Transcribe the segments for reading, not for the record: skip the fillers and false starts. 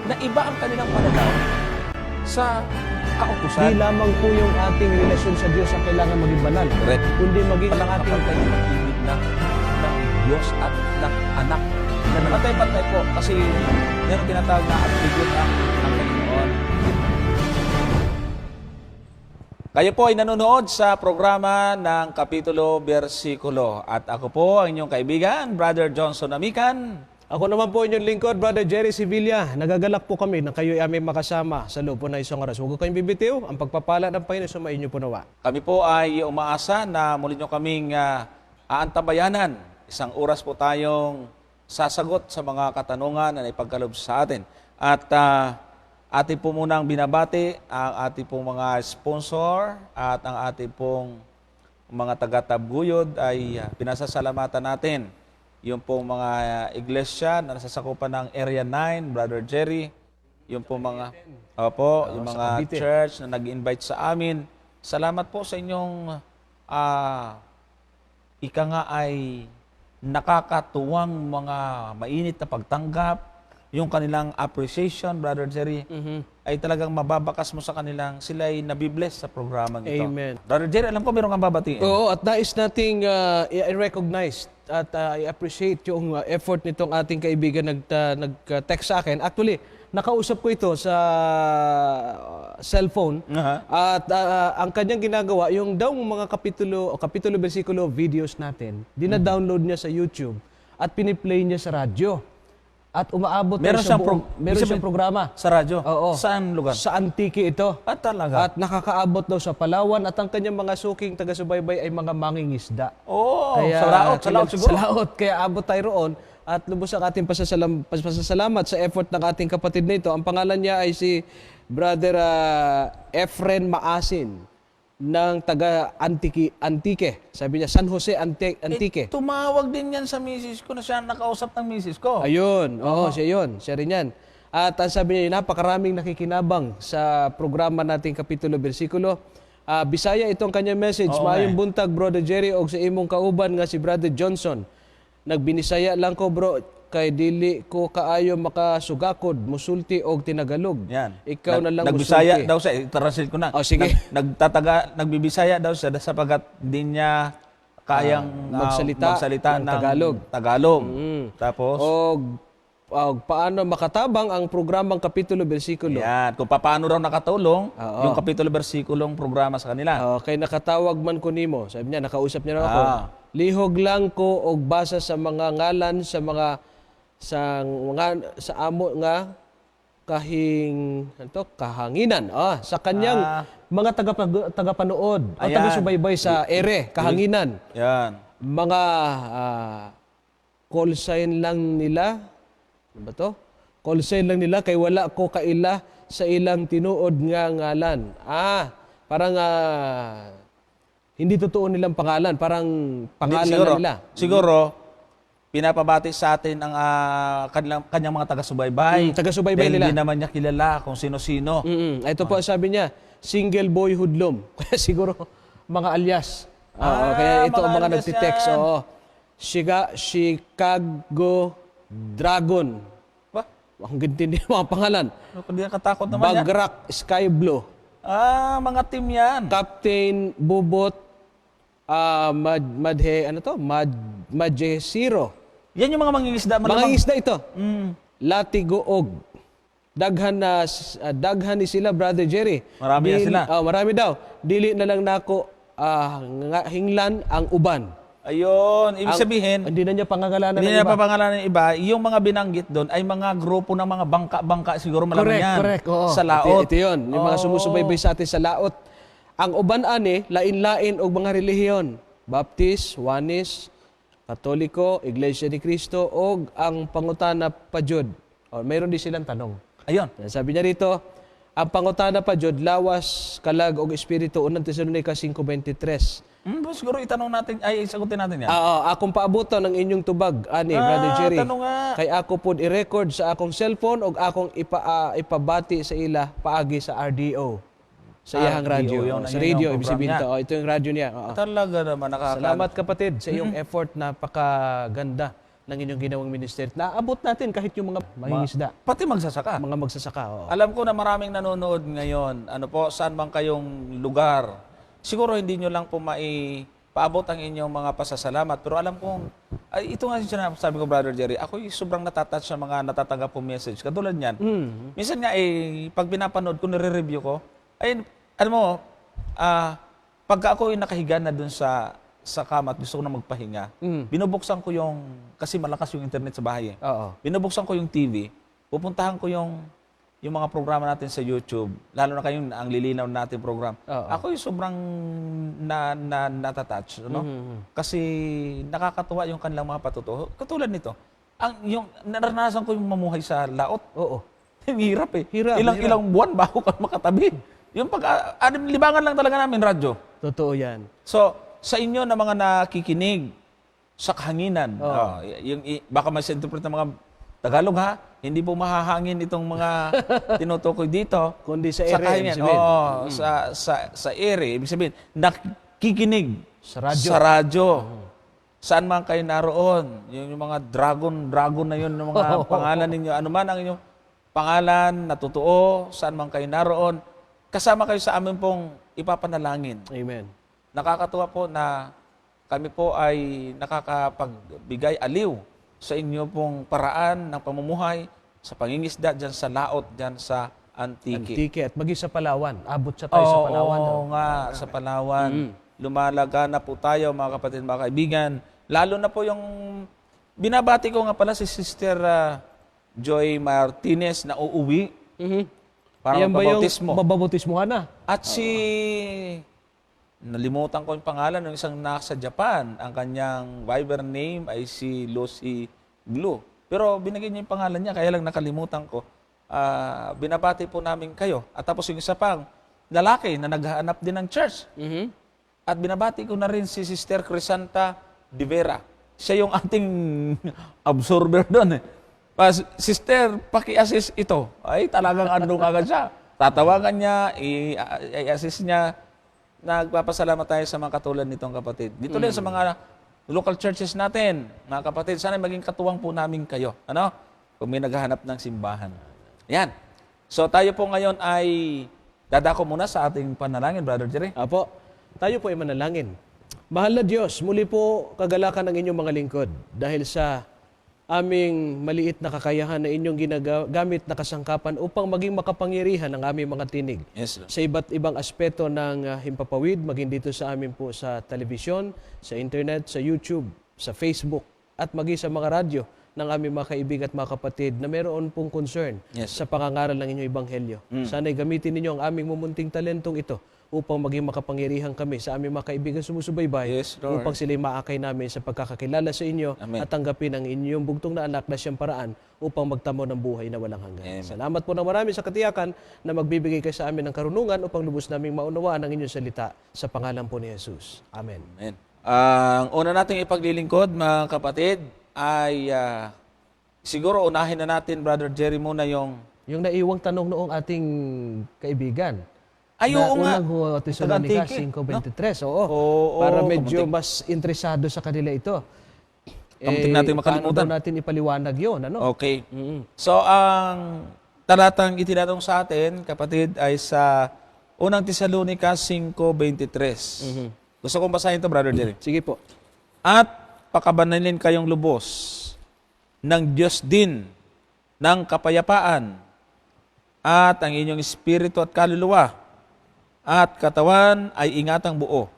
na iba ang kanilang pananaw sa Di kautusan. lamang po yung ating relasyon sa Diyos ang kailangan maging banal, Correct. kundi maging ang Kapag ating tayo mag-ibig na ng Diyos at ng anak. Pantay-pantay po kasi meron tinatawag na attribute ng Panginoon. Kayo po ay nanonood sa programa ng Kapitulo Bersikulo. At ako po ang inyong kaibigan, Brother Johnson Amican. Ako naman po inyong lingkod, Brother Jerry Sevilla. Nagagalak po kami na kayo ay aming makasama sa loob po na isang oras. Huwag kayong bibitiw. Ang pagpapala ng Panginoon sumain niyo po nawa. Kami po ay umaasa na muli nyo kaming aantabayanan. Isang oras po tayong sasagot sa mga katanungan na naipagkalob sa atin. At ating po munang binabati ang ating pong mga sponsor at ang ating pong mga taga-tabguyod ay pinasasalamatan natin. Yung pong mga iglesia na nasasakupan ng Area 9, Brother Jerry. Yung pong mga, yung mga Cavite. church na nag-invite sa amin. Salamat po sa inyong ika nga ay nakakatuwang mga mainit na pagtanggap. Yung kanilang appreciation, Brother Jerry, ay talagang mababakas mo sa kanilang sila ay nabibless sa programang ito. Amen. Brother Jerry, alam ko meron kang babatiin. Oo, at nais nating i-recognize at i-appreciate yung effort nitong ating kaibigan nag-text sa akin. Actually, nakausap ko ito sa cellphone. At ang kanyang ginagawa, yung daw mga kapitulo, bersikulo videos natin, dina-download niya sa YouTube at piniplay niya sa radyo. At umaabot Meron sa siyang meron siyang programa. Sa radyo? Oo. Saan lugar? Sa Antique ito. Talaga? At nakakaabot daw sa Palawan at ang kanyang mga suking taga-subaybay ay mga mangingisda. Sa laot siguro. Sa laot. Kaya abot tayo roon at lubos ang ating pasasalamat sa effort ng ating kapatid nito. Ang pangalan niya ay si Brother Efren Maasin ng taga-Antique. Sabi niya, San Jose Antique. Tumawag din yan sa misis ko na siya nakausap ng misis ko. Ayun, siya yun. Siya rin yan. At ang sabi niya, napakaraming nakikinabang sa programa nating Kapitulo Bersikulo. Bisaya itong kanyang message. Maayong buntag, Brother Jerry, o sa imong kauban nga si Brother Johnson. Nagbinisaya lang ko, bro, kay dili ko kaayo makasugakod, musulti og tinagalog. Yan. Ikaw na lang Nagbisaya musulti. daw siya. I-translate ko na. Sige. Nagbibisaya daw siya sapagat di niya kayang magsalita ng Tagalog. Tapos? Og paano makatabang ang programang Kapitulo Bersikulo. Yan. Kung paano raw nakatulong yung Kapitulo Bersikulong programa sa kanila. Kay nakatawag man ko nimo. Sabi niya, nakausap niya na ako. Lihog lang ko og basa sa mga ngalan sa amo nga kahanginan. Sa kanyang mga tagapanood o taga-subaybay sa ere, kahanginan. Yan. Mga call sign lang nila. Ano ba to? Call sign lang nila kay wala ko kaila sa ilang tinuod nga ngalan. Parang hindi totoo nilang pangalan, parang pangalan siguro, na nila. Siguro, pinapabati sa atin ang kanyang mga taga-subaybay. Taga-subaybay nila. Hindi naman niya kilala kung sino-sino. Ito po sabi niya, single boy hoodlum. Kaya siguro mga alias. Kaya ito ang mga nagtitext. Chicago Dragon. Ang gintindi mga pangalan. Hindi nakatakot naman yan. Bagrak Sky Blue. Mga team yan. Captain Bubot Madje Zero. Yan yung mga mangingisda. Mangingisda ito. Latigoog. Daghan ni sila, Brother Jerry. Marami na sila. Marami daw. Dili na lang nako hinglan ang uban. Ayun, ibig sabihin, Hindi na niya pangangalanan hindi ng niya iba. papangalanan ng iba. Yung mga binanggit doon ay mga grupo ng mga bangka-bangka siguro malaman yan. Correct. Oo. Sa laot. Ito yun. Yung mga sumusubaybay sa atin sa laot. Ang uban ani, lain-lain og mga relihiyon. Baptist, Juanis, Katoliko, Iglesia ni Cristo, o ang pangutana pa Jud. Mayroon din silang tanong. Ayun. Sabi niya rito, ang pangutana pa Jud, lawas, kalag, og espiritu, unang Tesalonica 5:23. Siguro isagutin natin yan. Akong paabutan ng inyong tubag, ani, Brother Jerry. Tanong nga. Kay ako pod i-record sa akong cellphone o akong ipabati sa ila paagi sa RDO. Sa iyang radyo. Sa radio, ibig sabihin ito. Ito yung radyo niya. Talaga naman Salamat kapatid sa iyong effort, napakaganda. ng inyong ginawang ministry. Naabot natin kahit yung mga mangingisda, Pati magsasaka. mga magsasaka. Oo. Alam ko na maraming nanonood ngayon. Ano po, saan bang kayong lugar? Siguro hindi nyo lang po paabot ang inyong mga pasasalamat. Pero alam kong, ito nga yung sabi ko, Brother Jerry, ako sobrang natatouch sa mga natatanggap po message. Katulad niyan. Minsan nga pag pinapanood ko, nire-review ko, alam mo, pagka ako nakahiga na dun sa kama at gusto ko na magpahinga, binubuksan ko kasi malakas yung internet sa bahay eh. Oo. Binubuksan ko yung TV, pupuntahan ko yung mga programa natin sa YouTube, lalo na kayong ang lilinaw natin program. Oo. Ako yung sobrang natatouch, no? Kasi nakakatuwa yung kanilang mga patutuo. Katulad nito, yung naranasan ko yung mamuhay sa laot. Oo. Hirap eh. Hirap. Ilang buwan bago ka makatabi. Yung libangan lang talaga namin radyo. Totoo yan. So, sa inyo na mga nakikinig sa kahanginan, baka mas-interpret ng mga Tagalog ha, hindi po mahahangin itong mga tinutukoy dito. Kundi sa ere, kahanginan. ibig sabihin. Sa ere, ibig sabihin, nakikinig Sa radyo. Sa radyo. Saan man kayo naroon, yung mga dragon na yun, yung mga pangalan ninyo, ano man ang inyong pangalan, natotoo, saan man kayo naroon, kasama kayo sa amin pong ipapanalangin. Amen. Nakakatuwa po na kami po ay nakakapagbigay aliw sa inyo pong paraan ng pamumuhay sa pangingisda dyan sa laot, dyan sa Antique. Antique at maging sa Palawan. Abot siya tayo sa Palawan. Oo nga, sa Palawan. Lumalaga na po tayo mga kapatid, mga kaibigan. Lalo na po yung binabati ko nga pala si Sister Joy Martinez na uuwi para Yan ba yung magbabautismo. mababautismohan na? At nalimutan ko yung pangalan ng isang nasa Japan. Ang kanyang Viber name ay si Lucy Blue. Pero binigay niya yung pangalan niya, kaya lang nakalimutan ko. Binabati po namin kayo. At tapos yung isa pang lalaki na naghahanap din ng church. At binabati ko na rin si Sister Crisanta de Vera. Siya yung ating absorber doon. Sister, paki-assist ito. Ay, talagang andun agad siya. Tatawagan niya, i-assist niya. Nagpapasalamat tayo sa mga katulad nitong kapatid. Dito din sa mga local churches natin, mga kapatid, sana maging katuwang po namin kayo. Ano? Kung may naghahanap ng simbahan. Yan. So tayo po ngayon ay dadako muna sa ating panalangin, Brother Jerry. Apo, tayo po ay manalangin. Mahal na Diyos, muli po kagalakan ng inyong mga lingkod dahil sa aming maliit na kakayahan na inyong ginagamit na kasangkapan upang maging makapangyarihan ang aming mga tinig. Yes, Lord. Sa iba't ibang aspeto ng himpapawid, maging dito sa amin po sa telebisyon, sa internet, sa YouTube, sa Facebook, at maging sa mga radyo ng aming mga kaibigan at mga kapatid na meron pong concern sa pangangaral ng inyong ebanghelyo. Sana'y gamitin ninyo ang aming mumunting talentong ito upang maging makapangyarihan kami sa aming mga kaibigan sumusubaybay, Yes, Lord. upang sila'y maakay namin sa pagkakakilala sa inyo. Amen. At tanggapin ang inyong bugtong na anak na siyang paraan upang magtamo ng buhay na walang hanggan. Amen. Salamat po ng marami sa katiyakan na magbibigay kayo sa amin ng karunungan upang lubos naming maunawaan ang inyong salita sa pangalan po ni Jesus. Amen. Amen. Ang una nating ipaglilingkod, mga kapatid, ay siguro unahin na natin, Brother Jerry, muna yung naiwang tanong noong ating kaibigan. oo nga. Unang Thessalonica Taga-Antique, 5:23. Oo. Oo, Para medyo kamuntik. mas interesado sa kanila ito. Kamuntik natin makalimutan. Paano daw natin ipaliwanag yun? Ano? Okay. So, ang talatang itinatong sa atin, kapatid, ay sa unang Thessalonica 5:23. Gusto kong basahin ito, Brother Jerry. Sige po. At pakabanalin kayong lubos ng Diyos din ng kapayapaan at ang inyong espiritu at kaluluwa at katawan ay ingatang buo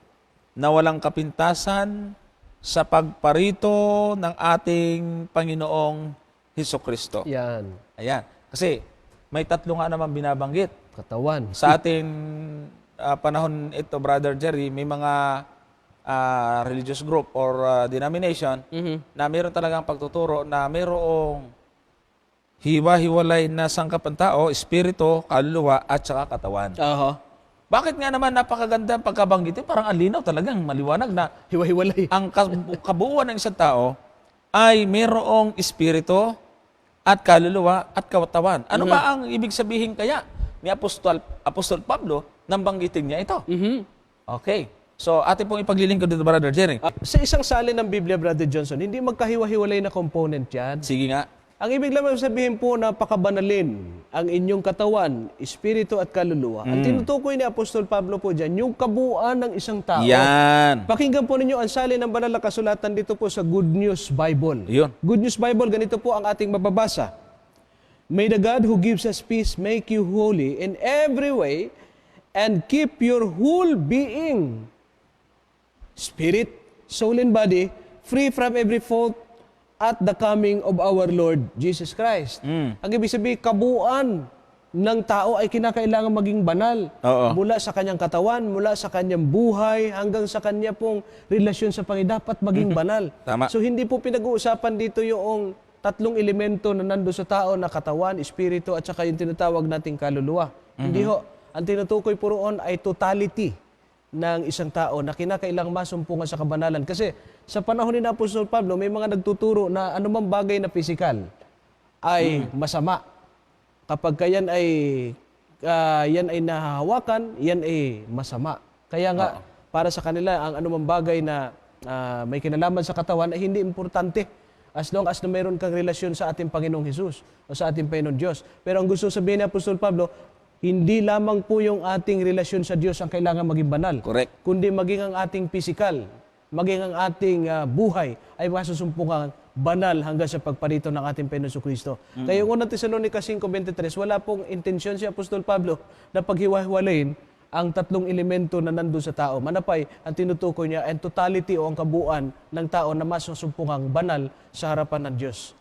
na walang kapintasan sa pagparito ng ating Panginoong Hesukristo. Yan. Ayan. Kasi may tatlo nga naman binabanggit. Katawan. Sa ating panahon ito, Brother Jerry, may mga religious group or denomination na mayroon talagang pagtuturo na mayroong hiwa-hiwalay na sangkap ng tao, espiritu, kaluluwa, at saka katawan. Bakit nga naman napakaganda ang pagkabanggit? Parang ang linaw talagang maliwanag na Hiwa-hiwalay. ang kabuuan ng isang tao ay mayroong espiritu at kaluluwa at katawan. Ano ba ang ibig sabihin kaya ni Apostol Pablo nang banggitin niya ito? Okay. So, atin pong ipaglilingkod dito, Brother Jerry. Sa isang salin ng Biblia, Brother Johnson, hindi magkahiwa-hiwalay na component yan. Sige nga. Ang ibig lamang sabihin po, napakabanalin ang inyong katawan, espiritu at kaluluwa. Ang tinutukoy ni Apostol Pablo po dyan, yung kabuuan ng isang tao. Yan. Pakinggan po ninyo ang salin ng banal na kasulatan dito po sa Good News Bible. Yun. Good News Bible, ganito po ang ating mababasa. May the God who gives us peace make you holy in every way and keep your whole being, spirit, soul, and body, free from every fault at the coming of our Lord Jesus Christ. Ang ibig sabihin, kabuuan ng tao ay kinakailangan maging banal. Oo. Mula sa kanyang katawan, mula sa kanyang buhay, hanggang sa kanya pong relasyon sa Panginoon, dapat maging banal. Tama. So hindi po pinag-uusapan dito yung tatlong elemento na nando sa tao na katawan, espiritu, at saka yung tinatawag nating kaluluwa. Hindi ho. Ang tinutukoy po roon ay totality ng isang tao na kinakailang masumpungan sa kabanalan. Kasi sa panahon ni Apostol Pablo, may mga nagtuturo na anumang bagay na pisikal ay masama. Kapag yan ay nahahawakan, yan ay masama. Kaya nga, para sa kanila, ang anumang bagay na may kinalaman sa katawan ay hindi importante as long as na mayroon kang relasyon sa ating Panginoong Hesus o sa ating Panginoong Diyos. Pero ang gusto sabihin ni Apostol Pablo, hindi lamang po yung ating relasyon sa Diyos ang kailangan maging banal. Correct. Kundi maging ang ating pisikal, maging ang ating buhay ay masusumpungan banal hanggang sa pagparito ng ating Panginoon Kristo. Kaya yung unang Tesalonica 5:23, wala pong intensyon si Apostol Pablo na paghiwa-hiwalayin ang tatlong elemento na nandun sa tao. Manapay, ang tinutukoy niya ang totality o ang kabuuan ng tao na masusumpungang banal sa harapan ng Diyos.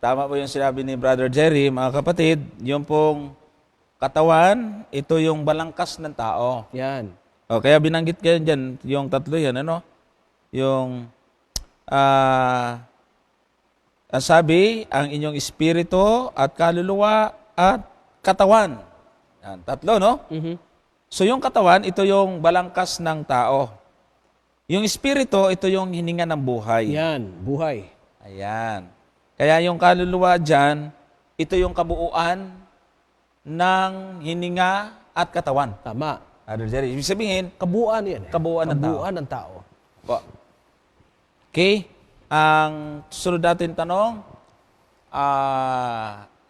Tama po yung sinabi ni Brother Jerry, mga kapatid. Yung pong katawan, ito yung balangkas ng tao. Yan. O, kaya binanggit kayo dyan, yung tatlo yan, ano? Yung, ang sabi, ang inyong espiritu at kaluluwa at katawan. Yan, tatlo, no? So yung katawan, ito yung balangkas ng tao. Yung espiritu, ito yung hininga ng buhay. Yan, buhay. Ayan. Kaya yung kaluluwa dyan, ito yung kabuuan ng hininga at katawan. Tama. Brother Jerry, ibig sabihin, Kabuuan yan. Kabuuan ng tao. Kabuuan ng tao. po. Okay, ang susunod natin tanong,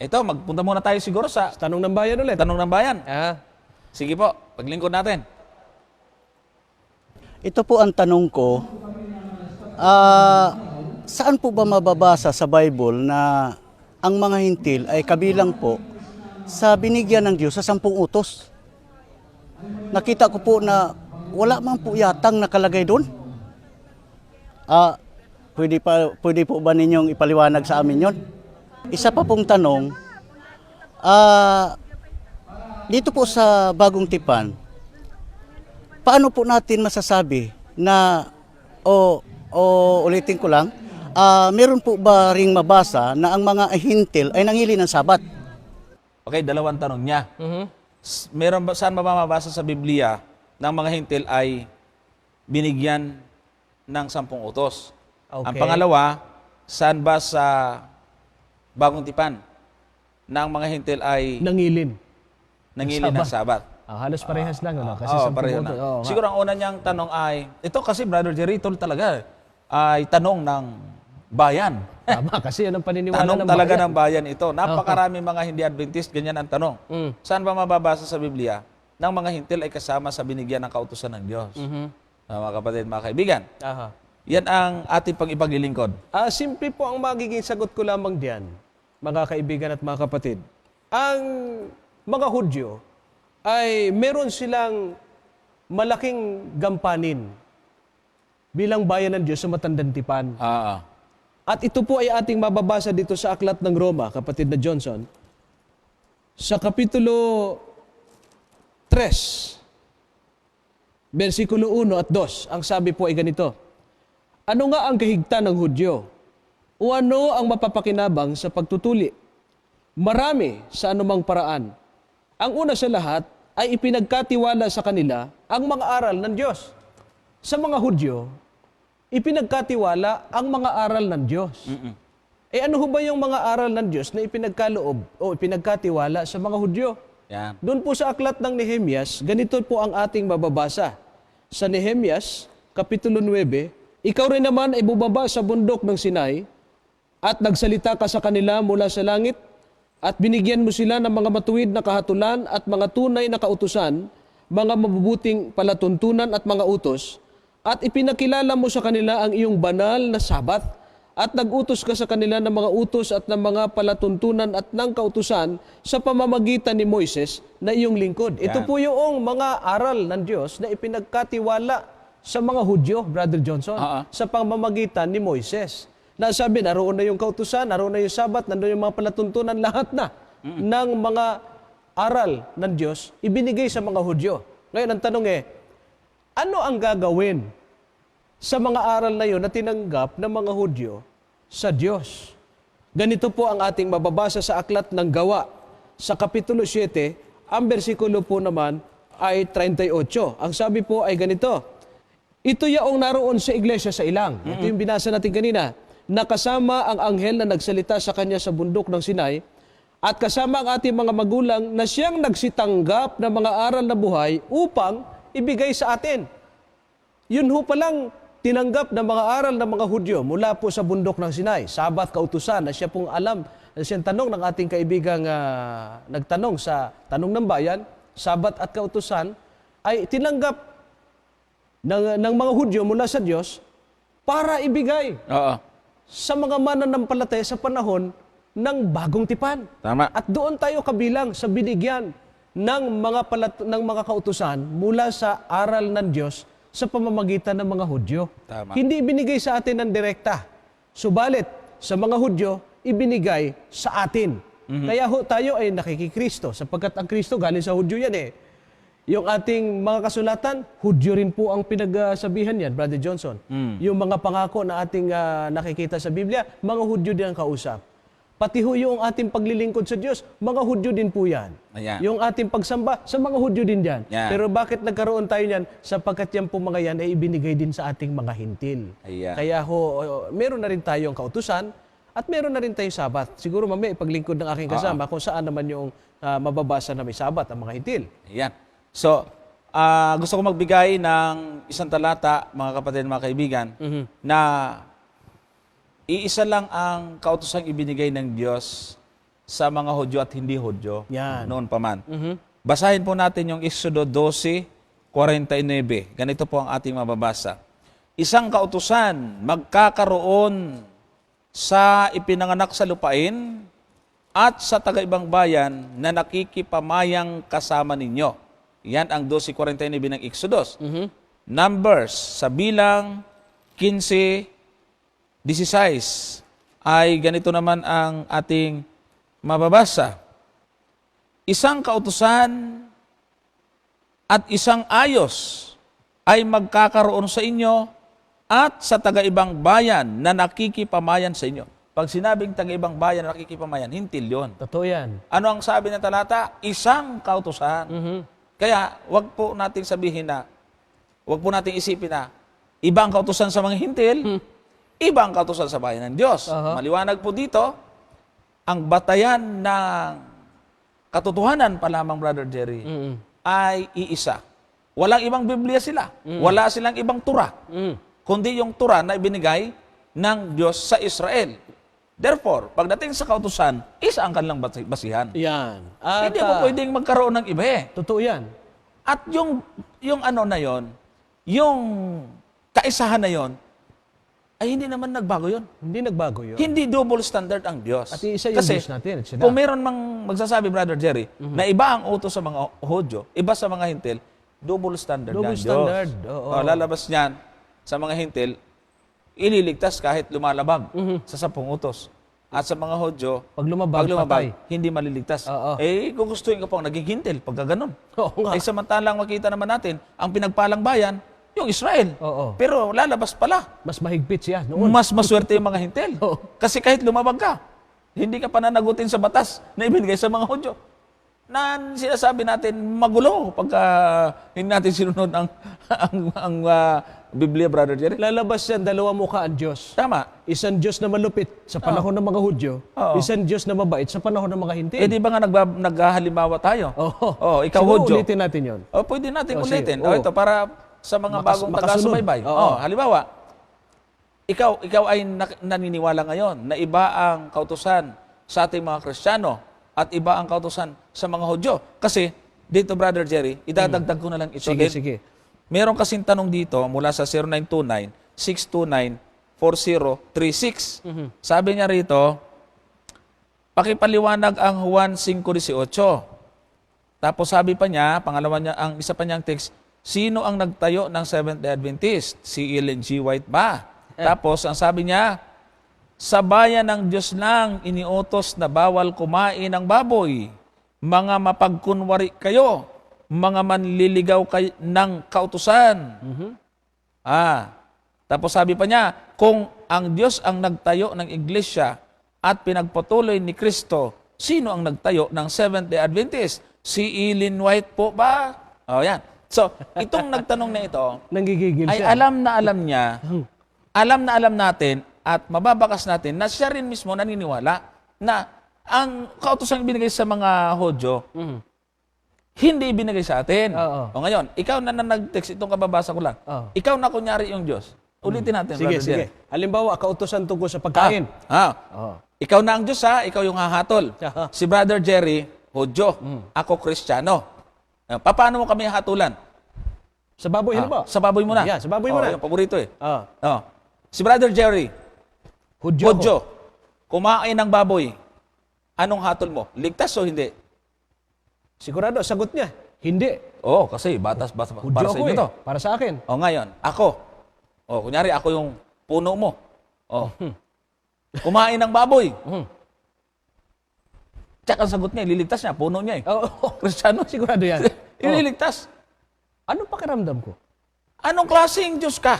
ito, magpunta muna tayo siguro sa Tanong ng bayan ulit. tanong ng bayan. Sige po, paglingkod natin. Ito po ang tanong ko, saan po ba mababasa sa Bible na ang mga hintil ay kabilang po sa binigyan ng Diyos sa 10 utos? Nakita ko po na wala man po yatang nakalagay doon. Pwede po ba ninyong ipaliwanag sa amin yon? Isa pa pong tanong, dito po sa Bagong Tipan, paano po natin masasabi na, ulitin ko lang, meron po ba ring mabasa na ang mga hintil ay nangili ng Sabat? Okay, dalawang tanong niya. Meron ba, saan ba mababasa sa Biblia ng mga hintil ay binigyan ng 10 utos? Okay. Ang pangalawa, saan ba sa Bagong Tipan ng mga hintil ay Nangilin. nangili ng Sabat? Halos parehas lang. Ano? Kasi Oo, 10 pareho utos. na. Oo, nga. Siguro ang una niyang tanong ay, ito kasi Brother Jerry, ito talaga ay tanong ng bayan. Tama, kasi yan ang paniniwala Tanong ng talaga bayan. ng bayan ito. Napakarami mga hindi Adventist, ganyan ang tanong. Saan ba mababasa sa Biblia ng mga hintil ay kasama sa binigyan ng kautusan ng Diyos? Mga kapatid, mga kaibigan, Aha. yan ang ating pag-ipaglilingkod. Simple po ang magiging sagot ko lamang diyan, mga kaibigan at mga kapatid. Ang mga Hudyo ay meron silang malaking gampanin bilang bayan ng Diyos sa matandang tipan. At ito po ay ating mababasa dito sa Aklat ng Roma, kapatid na Johnson, sa Kapitulo 3, versikulo 1 at 2. Ang sabi po ay ganito, ano nga ang kahigtan ng Hudyo? O ano ang mapapakinabang sa pagtutuli? Marami sa anumang paraan. Ang una sa lahat ay ipinagkatiwala sa kanila ang mga aral ng Diyos. Sa mga Hudyo, ipinagkatiwala ang mga aral ng Diyos. Ano ho ba yung mga aral ng Diyos na ipinagkaloob o ipinagkatiwala sa mga Hudyo? Yan. Doon po sa aklat ng Nehemias, ganito po ang ating mababasa. sa Nehemias, Kapitulo 9, ikaw rin naman ay bumaba sa bundok ng Sinai at nagsalita ka sa kanila mula sa langit at binigyan mo sila ng mga matuwid na kahatulan at mga tunay na kautusan, mga mabubuting palatuntunan at mga utos, at ipinakilala mo sa kanila ang iyong banal na Sabat at nag-utos ka sa kanila ng mga utos at ng mga palatuntunan at ng kautusan sa pamamagitan ni Moises na iyong lingkod. Ito Yan. po yung mga aral ng Diyos na ipinagkatiwala sa mga Hudyo, Brother Johnson, sa pamamagitan ni Moises. Nasabi, naroon na yung kautusan, naroon na yung Sabat, naroon yung mga palatuntunan, lahat na ng mga aral ng Diyos ibinigay sa mga Hudyo. Ngayon, ang tanong ano ang gagawin sa mga aral na yun na tinanggap ng mga Hudyo sa Diyos? Ganito po ang ating mababasa sa Aklat ng Gawa. Sa Kapitulo 7, ang bersikulo po naman ay 38. Ang sabi po ay ganito, ito yaong naroon sa iglesia sa ilang. Ito yung binasa natin kanina. Nakasama ang anghel na nagsalita sa kanya sa bundok ng Sinai at kasama ang ating mga magulang na siyang nagsitanggap ng mga aral na buhay upang ibigay sa atin. Yun ho palang tinanggap ng mga aral ng mga Hudyo mula po sa bundok ng Sinai. Sabat, kautusan, na siya pong alam, na siyang tanong ng ating kaibigang nagtanong sa Tanong ng Bayan, Sabat at kautusan, ay tinanggap ng mga Hudyo mula sa Diyos para ibigay Oo. sa mga mananampalataya sa panahon ng bagong tipan. Tama. At doon tayo kabilang sa binigyan ng mga kautusan mula sa aral ng Diyos sa pamamagitan ng mga Hudyo. Tama. Hindi ibinigay sa atin ng direkta. Subalit, sa mga Hudyo, ibinigay sa atin. Kaya tayo ay nakikikristo sapagkat ang Kristo galing sa Hudyo yan Yung ating mga kasulatan, Hudyo rin po ang pinagsabihan yan, Brother Johnson. Yung mga pangako na ating nakikita sa Biblia, mga Hudyo din ang kausap. Pati ho yung ating paglilingkod sa Diyos, mga Hudyo din po yan. Ayan. Yung ating pagsamba, sa mga Hudyo din yan. Yan. Pero bakit nagkaroon tayo yan? Sapagkat yan po mga yan ay ibinigay din sa ating mga hintil. Ayan. Kaya meron na rin tayong kautusan at meron na rin tayong Sabat. Siguro mamaya ipaglingkod ng aking kasama kung saan naman yung mababasa na may Sabat ang mga hintil. Ayan. So, gusto ko magbigay ng isang talata, mga kapatid, mga kaibigan, na iisa lang ang kautosang ibinigay ng Diyos sa mga Hudyo at hindi Hudyo. Yan. Noon pa man. Basahin po natin yung Exodo 12:49. Ganito po ang ating mababasa. Isang kautusan magkakaroon sa ipinanganak sa lupain at sa taga-ibang bayan na nakikipamayang kasama ninyo. Yan ang 12:49 ng Exodus. Numbers, sa bilang 15:16 ay ganito naman ang ating mababasa. Isang kautusan at isang ayos ay magkakaroon sa inyo at sa taga-ibang bayan na nakikipamayan sa inyo. Pag sinabing taga-ibang bayan na nakikipamayan, hintil yun. Totoo yan. Ano ang sabi ng talata? Isang kautusan. Kaya, wag po nating sabihin na, wag po nating isipin na, iba ang kautusan sa mga hintil, iba ang kautusan sa bayan ng Diyos. Maliwanag po dito, ang batayan ng katotohanan pa lamang, Brother Jerry, ay iisa. Walang ibang Biblia sila. Wala silang ibang tura. Kundi yung tura na ibinigay ng Diyos sa Israel. Therefore, pagdating sa kautusan, isa ang kanilang basihan. Yan. At, Hindi po pwedeng magkaroon ng iba Totoo yan. At yung ano na yon, yung kaisahan na yon, ay hindi naman nagbago yon. Hindi nagbago yun. Hindi double standard ang Diyos. At isa yung Kasi, Diyos natin. Sila. kung meron mang magsasabi, Brother Jerry, na iba ang utos sa mga Hudyo, iba sa mga hintil, double standard Double ng standard. Diyos. Oo. Lalabas niyan sa mga hintil, ililigtas kahit lumalabag sa 10 utos. At sa mga Hudyo, Pag lumabag, patay. hindi maliligtas. Oo. Kung gustuin ka pang naging hintil, pagka ganun. Oo nga. Ay samantalang makita naman natin, ang pinagpalang bayan, yung Israel. Oo. Pero lalabas pala. Mas mahigpit siya noon. Mas maswerte yung mga hintil. Oo. Kasi kahit lumabag ka, hindi ka pananagutin sa batas na ibinigay sa mga Hudyo. Na sinasabi natin magulo pagka hindi natin sinunod ang Biblia, Brother Jerry. Lalabas yan, dalawa mukha ang Diyos. Tama. Isang Diyos na malupit sa panahon ng mga Hudyo. Oo. Isang Diyos na mabait sa panahon ng mga hintil. Di ba nga naghahalimbawa tayo? Oo. Ikaw Siguro Hudyo. ulitin natin yun. Pwede natin sige. ulitin. Oo. Ito para sa mga bagong makasunod. taga-subaybay. Oo. Halimbawa, ikaw ay naniniwala ngayon na iba ang kautusan sa ating mga Kristiyano at iba ang kautusan sa mga Hudyo. Kasi dito, Brother Jerry, idadagdag ko na lang ito Sige, din. sige. Meron kasing tanong dito mula sa 0929-629-4036. Sabi niya rito, pakipaliwanag ang Juan 5:18. Tapos sabi pa niya, pangalawa niya, ang isa pa niyang text, sino ang nagtayo ng Seventh-day Adventist? Si Ellen G. White ba? Tapos ang sabi niya, sa bayan ng Diyos lang iniutos na bawal kumain ng baboy. Mga mapagkunwari kayo, mga manliligaw ng kautusan. Tapos sabi pa niya, kung ang Diyos ang nagtayo ng iglesia at pinagpatuloy ni Kristo, sino ang nagtayo ng Seventh-day Adventist? Si Ellen White po ba? Yan. So, itong nagtanong na ito, Nanggigigil ay siya. alam na alam niya, alam na alam natin, at mababakas natin na siya rin mismo naniniwala na ang kautusan binigay sa mga Hudyo, hindi ibinigay sa atin. Oo. O ngayon, ikaw na nag-text, itong kababasa ko lang. Oo. Ikaw na kunyari yung Diyos. Ulitin natin, Sige, Brother sige. Jerry. Halimbawa, kautosan tungkol sa pagkain. Oo. Ikaw na ang Diyos ha, ikaw yung hahatol. Aha. Si Brother Jerry, Hudyo. Ako, Kristiyano. Paano mo kami hatulan? Sa baboy, halimbawa. Sa baboy mo na. Yeah, sa baboy mo na. Yung paborito eh. Oo. Si Brother Jerry, Hudyo. Hudyo, kumain ng baboy. Anong hatol mo? Ligtas o hindi? Sigurado, sagot niya. Hindi. Oo, kasi batas para Hudyo sa ako inyo eh. to. Para sa akin. O ngayon, ako. O, kunyari, ako yung puno mo. O. Kumain ng baboy. Tsaka ang sagot niya, ililigtas niya, puno niya eh. Oo. Kristiyano. Sigurado yan. Ililigtas. Anong pakiramdam ko? Anong klaseng Diyos ka?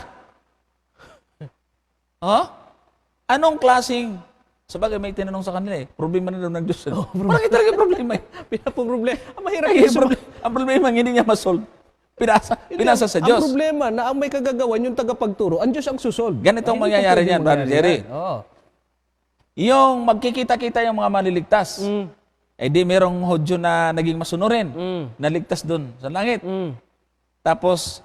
Anong klaseng... Sabagay, may tinanong sa kanila eh. Problema na daw ng Diyos. Parang ito talaga problema eh. Pinaproblema. Ang mahirap Ay, yung ang problema, hindi niya masolve. Pinasa sa Ang Diyos. problema na ang may kagagawan yung tagapagturo, ang Diyos ang susolve. Ganitong Ay, hindi mangyayari pwede niyan, Brother mangyari Jerry. yan. Oo. Yung magkikita-kita yung mga maliligtas. Eh di merong Hudyo na naging masunurin. Naligtas doon sa langit. Tapos,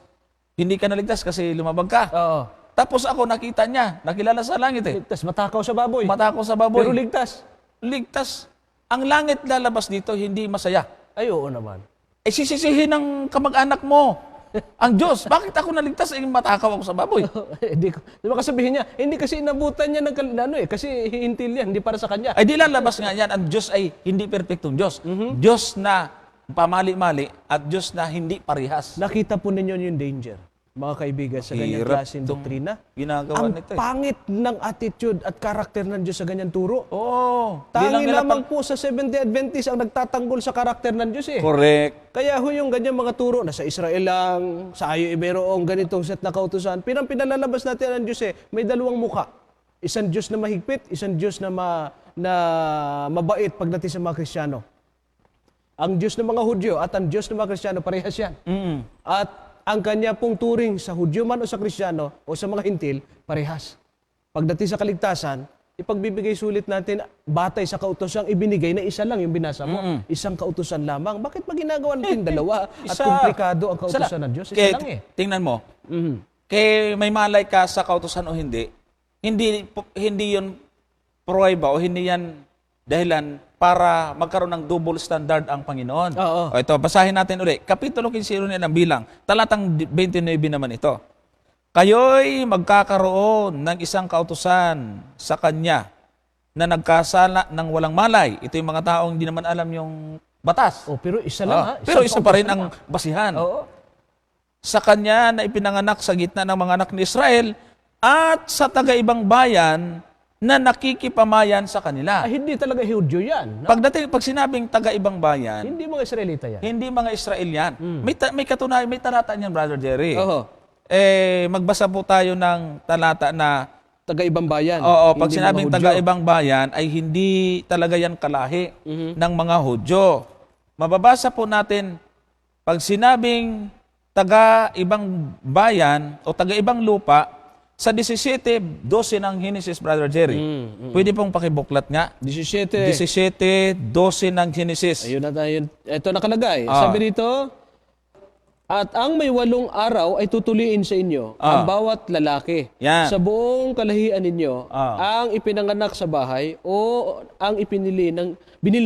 hindi ka naligtas kasi lumabag ka. Oo. Tapos ako nakita niya, nakilala sa langit eh. Ligtas, matakaw sa baboy. Matako sa baboy. Pero ligtas. Ligtas. Ang langit lalabas dito, hindi masaya. Ay, oo naman. Eh sisisihin ng kamag-anak mo. Ang Diyos, bakit ako naligtas? Eh matakaw ako sa baboy. Di ba kasabihin niya, hindi kasi inabutan niya ng kasi hihintil yan, hindi para sa kanya. Ay di lalabas nga yan, ang Diyos ay hindi perfectong Diyos. Diyos na pamali-mali at Diyos na hindi parihas. Nakita po ninyo yung danger, mga kaibigan, sa ganyang Hirap klaseng tong doktrina. ginagawa Ang nito eh. pangit ng attitude at karakter ng Diyos sa ganyang turo. Oo. Tangi lamang po sa Seventh-day Adventist ang nagtatanggol sa karakter ng Diyos eh. Correct. Kaya ho yung ganyang mga turo na sa Israel lang, sa ayo iberoong ganitong set na kautusan, pinalalabas natin ang Diyos eh, may dalawang muka. Isang Diyos na mahigpit, isang Diyos na mabait pagdating sa mga Kristiyano. Ang Diyos ng mga Hudyo at ang Diyos ng mga Kristiyano, parehas yan. At ang kanya pong turing sa Hudyo man o sa Kristiyano o sa mga Hintil, parehas. Pagdating sa kaligtasan, ipagbibigay sulit natin batay sa kautosang ibinigay na isa lang yung binasa mo. Isang kautusan lamang. Bakit ba ginagawa natin dalawa at komplikado ang kautusan ng Diyos? Isa lang eh. Tingnan mo. Kaya may malay ka sa kautusan o hindi yun pruweba o hindi yan dahilan para magkaroon ng double standard ang Panginoon. Oo. O ito, basahin natin ulit. Kapitulo 15 ng bilang. Talatang 29 naman ito. Kayo'y magkakaroon ng isang kautusan sa Kanya na nagkasala ng walang malay. Ito yung mga taong hindi naman alam yung batas. Oh, pero isa lang ha? Pero isa pa rin kautusan ang basihan. Oo. Sa Kanya na ipinanganak sa gitna ng mga anak ni Israel at sa taga-ibang bayan na nakikipamayan sa kanila. Hindi talaga Hudyo yan. No? Pag sinabing taga-ibang bayan, Hindi mga Israelita yan. hindi mga Israel yan. May katunayan, may talata niyan, Brother Jerry. Oo. Magbasa po tayo ng talata na, Taga-ibang bayan. oo, pag Hindi sinabing mga Hudyo. taga-ibang bayan, ay hindi talaga yan kalahi ng mga Hudyo. Mababasa po natin, pag sinabing taga-ibang bayan o taga-ibang lupa, sa 17:12 ng Genesis, Brother Jerry. Pwede pong pakibuklat nga. 17. 17:12 ng Genesis. Ayun na tayo. Ito nakalagay. Ah. Sabi dito, At ang may 8 araw ay tutuliin sa inyo ang bawat lalaki Yan. sa buong kalahian ninyo Ah. ang ipinanganak sa bahay o ang binili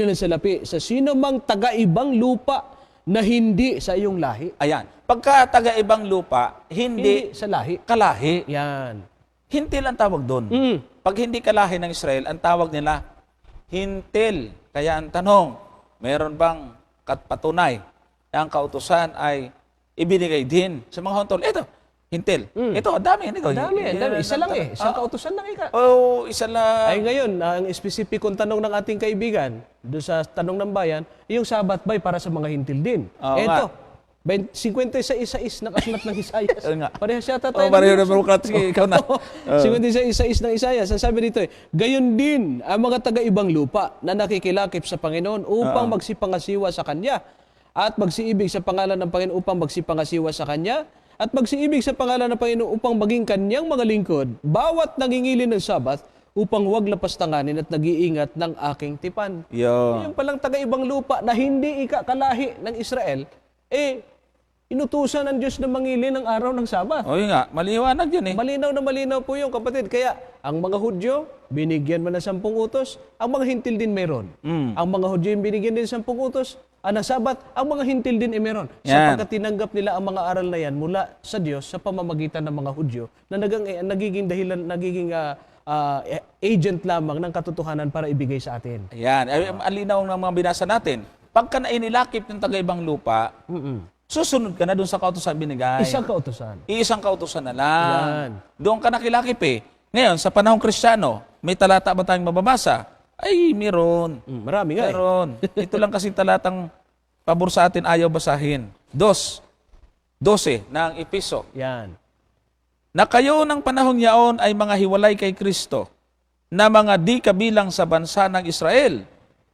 ng salapi sa sino mang taga-ibang lupa na hindi sa iyong lahi. Ayan. Pagka taga-ibang lupa, hindi Hindi sa lahi. kalahi. Yan. Hintil ang tawag doon. Mm. Pag hindi kalahi ng Israel, ang tawag nila hintil. Kaya ang tanong, meron bang patunay na ang kautusan ay ibinigay din sa mga huntol? Ito, hintil. Ito, ang dami. Ito, Dami, dami. Isa lang eh. Isang kautusan lang ika. Oh, isa lang. Ay ngayon, ang espesipikong tanong ng ating kaibigan, doon sa tanong ng bayan, yung Sabat ba'y para sa mga hintil din? Oo Ito, 56 nakasulat ng Isayas. Oo nga. Parehas yata tayo. Pareho na bukat. Ikaw na. 56 ng Isayas. Ang sabi dito gayon din ang mga taga-ibang lupa na nakikilakip sa Panginoon upang magsipangasiwa sa Kanya at magsiibig sa pangalan ng Panginoon upang magsipangasiwa sa Kanya at magsiibig sa pangalan ng Panginoon upang maging Kanyang mga lingkod, bawat nangingili ng Sabat upang huwag lapastanganin at nag-iingat ng aking tipan. Yo. Yung palang taga-ibang lupa na hindi ikakalahi ng Israel, inutusan ng Diyos na mangili ng araw ng Sabat. O yun nga, maliwanag yun eh. Malinaw na malinaw po yung kapatid. Kaya ang mga Hudyo, binigyan man ng 10 utos, ang mga hintil din meron. Ang mga Hudyo yung binigyan din ng 10 utos, ang Sabat, ang mga hintil din ay meron. Yan. Sapagkat tinanggap nila ang mga aral na yan mula sa Diyos sa pamamagitan ng mga Hudyo na nagiging dahilan, nagiging agent lamang ng katotohanan para ibigay sa atin. Ayan. Ang linaw ng mga binasa natin. Pagka nainilakip ng taga-ibang lupa, susunod ka na doon sa kautusan binigay. Isang kautusan. Iisang kautusan na lang. Yan. Doon ka nakilakip eh. Ngayon, sa panahong Kristyano, may talata ba tayong mababasa? Ay, meron. Marami nga Meron. Ito lang kasi talatang pabor sa atin ayaw basahin. 12 ng Episo. Yan. Na kayo ng panahong yaon ay mga hiwalay kay Kristo, na mga di kabilang sa bansa ng Israel,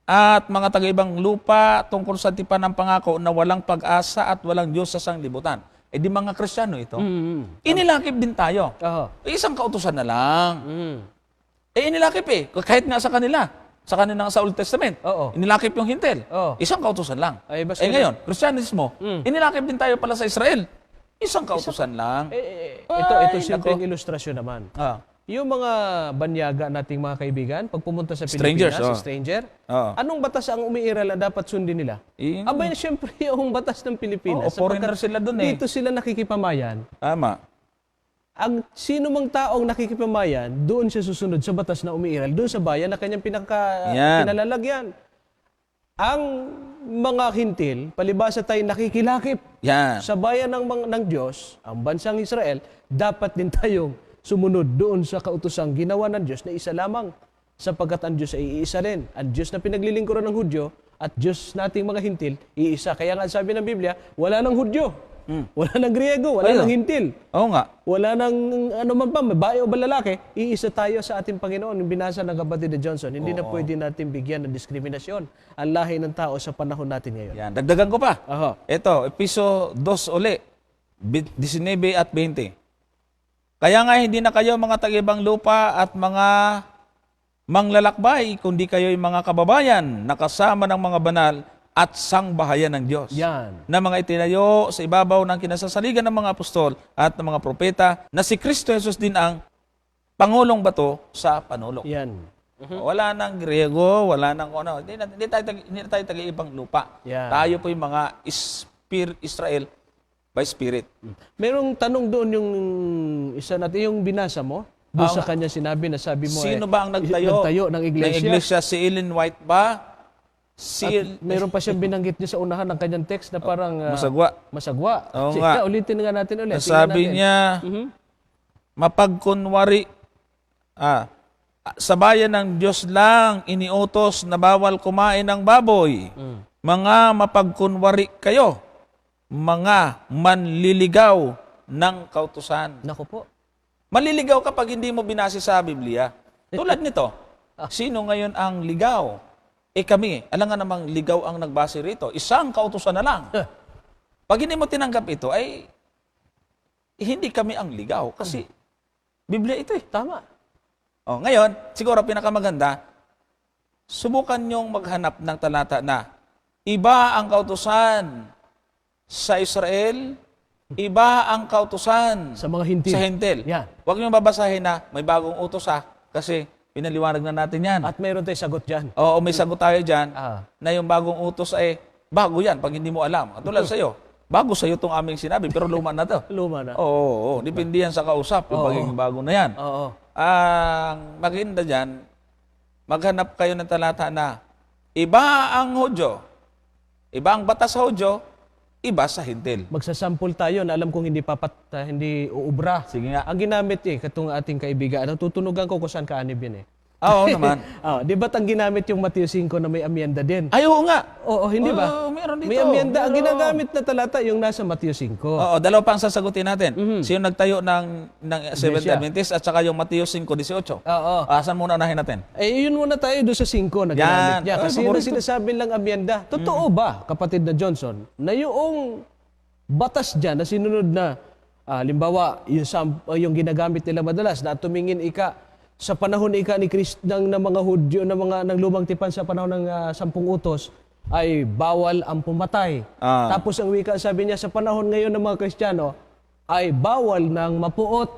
at mga taga-ibang lupa tungkol sa tipan ng pangako na walang pag-asa at walang Diyos sa sanglibutan. Eh di mga Kristiyano ito. Inilakip din tayo. Oho. Isang kautusan na lang. Inilakip eh. Kahit nga sa kanila sa Old Testament. Oo. Inilakip yung hintil. Oo. Isang kautusan lang. Ay, basta Ngayon, Kristyanismo, inilakip din tayo pala sa Israel. Isang kautusan lang. Ito simpleng ilustrasyon naman. Ah. Yung mga banyaga nating mga kaibigan, pag pumunta sa Strangers, Pilipinas, oh. stranger, Oo. anong batas ang umiiral na dapat sundin nila? Abay, siyempre yung batas ng Pilipinas. foreigner sila dun eh. Dito sila nakikipamayan. Tama. Ang sino mang taong nakikipamayan, doon siya susunod sa batas na umiiral, doon sa bayan na kanyang Yan. pinalalagyan. Ang mga hintil, palibasa tayo nakikilakip Yan. sa bayan ng Diyos, ang bansang Israel, dapat din tayong sumunod doon sa kautosang ginawa ng Diyos na isa lamang, sapagkat ang Diyos ay iisa rin. Ang Diyos na pinaglilingkuran ng Hudyo at Diyos nating mga hintil, iisa. Kaya nga sabi ng Biblia, wala nang Hudyo, wala nang Griego, wala nang hintil, Oo nga. wala nang ano man pa, babae o lalaki, iisa tayo sa ating Panginoon. Yung binasa ng kapatid ni Johnson, hindi na pwede natin bigyan ng diskriminasyon ang lahi ng tao sa panahon natin ngayon. Yan. Dagdagan ko pa. Aha. Ito, Episo 2 uli. 19 at 20. Kaya nga hindi na kayo mga tag-ibang lupa at mga manglalakbay, kundi kayo'y mga kababayan na kasama ng mga banal at sangbahayan ng Diyos. Yan. Na mga itinayo sa ibabaw ng kinasasaligan ng mga apostol at ng mga propeta, na si Kristo Jesus din ang pangulong bato sa panulok. Yan. Wala nang Griego, wala nang ano. Hindi tayo tag-ibang lupa. Yeah. Tayo po yung mga Israel by Spirit. Merong tanong doon yung isa natin, yung binasa mo, doon sa kanya sinabi na sabi mo, Sino ba ang nagtayo ng iglesia? Si Ellen White ba? At meron pa siyang binanggit niya sa unahan ng kanyang text na parang Masagwa. masagwa. Oo nga. Ulitin nga natin ulit. Sabi Tingnan natin. niya, mapagkunwari, sa bayan ng Diyos lang iniutos na bawal kumain ng baboy. Mga mapagkunwari kayo, mga manliligaw ng kautusan. Naku po. Maliligaw kapag hindi mo binase sa Biblia. Tulad nito, sino ngayon ang ligaw? Kami, alam nga namang ligaw ang nagbase rito. Isang kautusan na lang. Pag hindi mo tinanggap ito, ay hindi kami ang ligaw. Kasi Biblia ito eh. Tama. Ngayon, siguro pinakamaganda, subukan nyong maghanap ng talata na iba ang kautusan sa Israel, iba ang kautusan Sa mga hintil. sa hintil. Yan. Huwag niyo babasahin na may bagong utos kasi pinaliwanag na natin yan. At mayroon tayong sagot dyan. Oo, may sagot tayo dyan Ah. na yung bagong utos ay bago yan pag hindi mo alam. Tulad sa'yo, bago sa'yo itong aming sinabi pero luma na to. Luma na. Oo, depende yan sa kausap, yung Oo. pagiging bago na yan. Oo. Ang maganda dyan, maghanap kayo ng talata na iba ang Hudyo, iba ang batas sa Hudyo, iba sa hintil. Magsasample tayo na alam kong hindi uubra. Sige nga. Ang ginamit katong ating kaibigan, natutunugan ko kung saan kaanib yun Oo naman. Di ba't ang ginamit yung Mateo 5 na may amyenda din? Ay, oo nga. Oo, hindi ba? Oo, meron dito. May amyenda. Ang Meron. ginagamit na talata yung nasa Mateo 5. Oo, dalawa pa ang sasagutin natin. Sino nagtayo ng Seventh Iglesia. Adventist at saka yung Mateo 5:18. Oo. Saan muna unahin natin? Yun muna tayo doon sa 5 na ginamit Yan. niya. Ay, Kasi yun ang paborito. sinasabi lang amyenda. Totoo ba, kapatid na Johnson, na yung batas dyan na sinunod na, limbawa, yung ginagamit nila madalas na tumingin sa panahon ni Kristo ng mga Hudyo, ng lumang tipan sa panahon ng 10 utos, ay bawal ang pumatay. Tapos ang wika, sabi niya, sa panahon ngayon ng mga Kristiyano, ay bawal ng mapuot.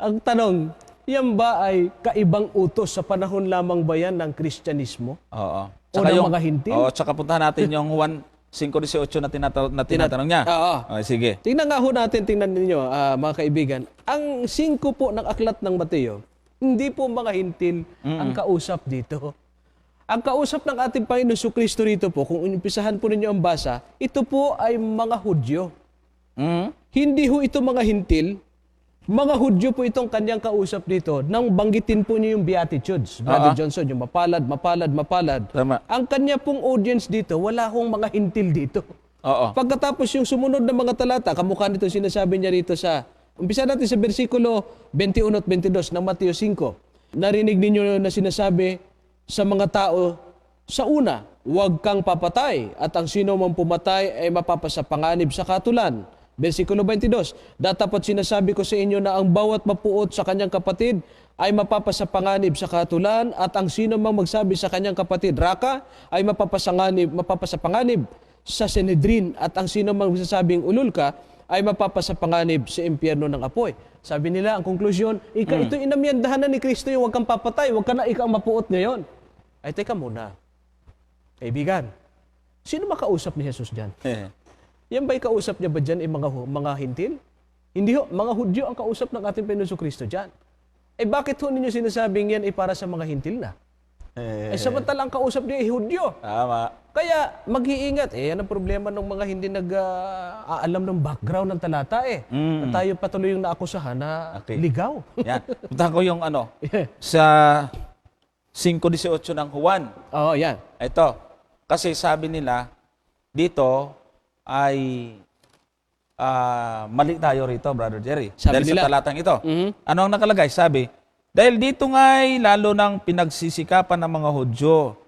Ang tanong, yan ba ay kaibang utos sa panahon lamang ba yan ng Kristyanismo? Oo. O ng mga hintil? Oo, tsaka puntahan natin yung Juan 5:18 na tinatanong niya. Oo. Okay, sige. Tingnan nga ho natin, tingnan ninyo, mga kaibigan. Ang 5 po ng aklat ng Mateo, hindi po mga hintil ang kausap dito. Ang kausap ng ating Panginoon Jesucristo rito po, kung umpisahan po ninyo ang basa, ito po ay mga Hudyo. Hindi ho ito mga hintil. Mga Hudyo po itong kanyang kausap dito nang banggitin po niyo yung Beatitudes. Brother Johnson, yung mapalad, mapalad, mapalad. Tama. Ang kanya pong audience dito, wala hong mga hintil dito. Oo. Pagkatapos yung sumunod na mga talata, kamukha nito sinasabi niya rito umpisa natin sa versikulo 21 at 22 ng Mateo 5. Narinig ninyo na sinasabi sa mga tao, sa una, huwag kang papatay at ang sino mang pumatay ay mapapasapanganib sa katulan. Versikulo 22, datapat sinasabi ko sa inyo na ang bawat mapuot sa kanyang kapatid ay mapapasapanganib sa katulan at ang sino mang magsabi sa kanyang kapatid, raka, ay mapapasapanganib sa Sanhedrin at ang sino mang magsasabing ulul ka ay mapapasapanganib sa impyerno ng apoy. Sabi nila, ang konklusyon, ito inamyandahan na ni Kristo yung huwag kang papatay, huwag ka na ikaw ang mapuot ngayon. Ay, teka muna. Kaibigan, sino makausap ni Jesus dyan? Yan ba'y kausap niya ba dyan mga hintil? Hindi ho, mga Hudyo ang kausap ng ating Panginoon Kristo dyan. Bakit ho ninyo sinasabing yan para sa mga hintil na? Samantalang kausap niya ay Hudyo. Tama. Kaya mag-iingat. Yan ang problema ng mga hindi nag-aalam ng background ng talata Na tayo patuloy yung naakusahan na ligaw. Yan. Puntahan ko yung sa 5:18 ng Juan. Oo, yan. Ito. Kasi sabi nila, dito ay mali tayo rito, Brother Jerry. Sabi dahil nila. sa talatang ito. Ano ang nakalagay? Sabi, dahil dito nga'y lalo ng pinagsisikapan ng mga Hudyo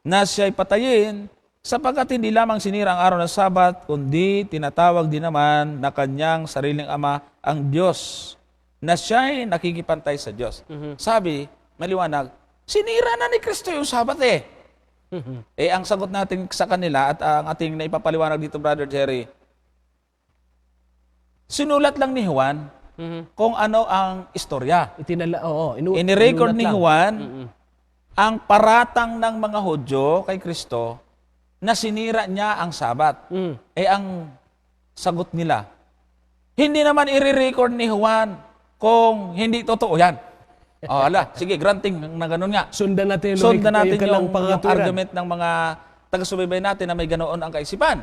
na siya'y patayin sapagkat hindi lamang sinira ang araw ng Sabat, kundi tinatawag din naman na kanyang sariling ama ang Diyos, na siya'y nakikipantay sa Diyos. Sabi, maliwanag, sinira na ni Kristo yung Sabat ang sagot natin sa kanila at ang ating naipapaliwanag dito, Brother Jerry, sinulat lang ni Juan kung ano ang istorya. Inirecord ni Juan ang paratang ng mga Hudyo kay Kristo na sinira niya ang Sabat. Ang sagot nila, hindi naman i-record ni Juan kung hindi totoo yan. Sige, granting na ganun nga. Sundan natin yung argument ng mga taga-subaybay natin na may ganoon ang kaisipan.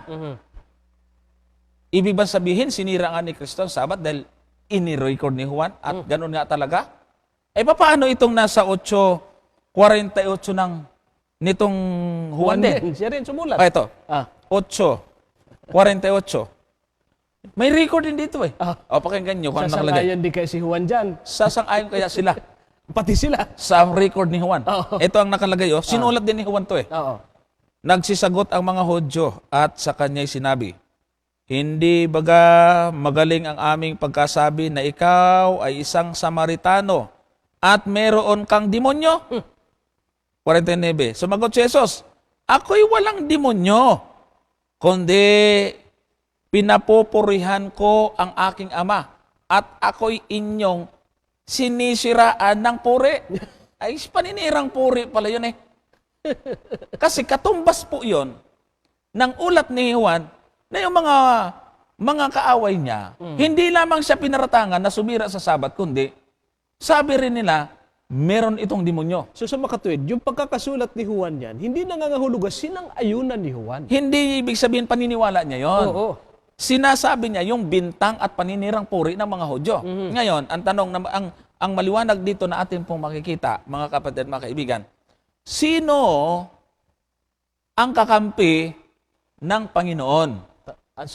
Ibig ba sabihin, sinira nga ni Kristo ang Sabat dahil ini-record ni Juan at ganun nga talaga? Paano itong nasa 8:48 nitong Juan din? Siya rin sumulat. Ito. 8:48. May record din dito pakinggan nyo kung ano nakalagay. Sasang-ayon di kay si Juan dyan. Sasang-ayon kaya sila. Pati sila. Sa record ni Juan. Ito ang nakalagay. Sinulat din ni Juan to Oo. Nagsisagot ang mga Hudyo at sa kanya'y sinabi, hindi baga magaling ang aming pagkasabi na ikaw ay isang Samaritano at meron kang demonyo? 49. Sumagot si Jesus, ako'y walang demonyo. kundi pinapupurihan ko ang aking ama at ako'y inyong sinisiraan ng puri. Ay, paninirang puri pala yun eh. Kasi katumbas po yun ng ulat ni Juan na yung mga kaaway niya, hindi lamang siya pinaratangan na sumira sa Sabat, kundi sabi rin nila, meron itong demonyo. So sa makatuwid, yung pagkakasulat ni Juan yan, hindi nangangahulugan sinang-ayunan ni Juan. Hindi ibig sabihin paniniwala niya yon. Oo. Sinasabi niya yung bintang at paninirang puri ng mga Hudyo. Ngayon, ang tanong, ang maliwanag dito na atin pong makikita, mga kapatid, mga kaibigan, sino ang kakampi ng Panginoon?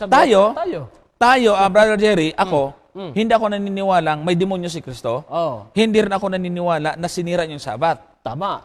Tayo? Tayo, Brother Jerry, ako, hindi ako naniniwalang may demonyo si Kristo. Oh, Hindi rin ako naniniwala na sinira niya yung Sabat. tama.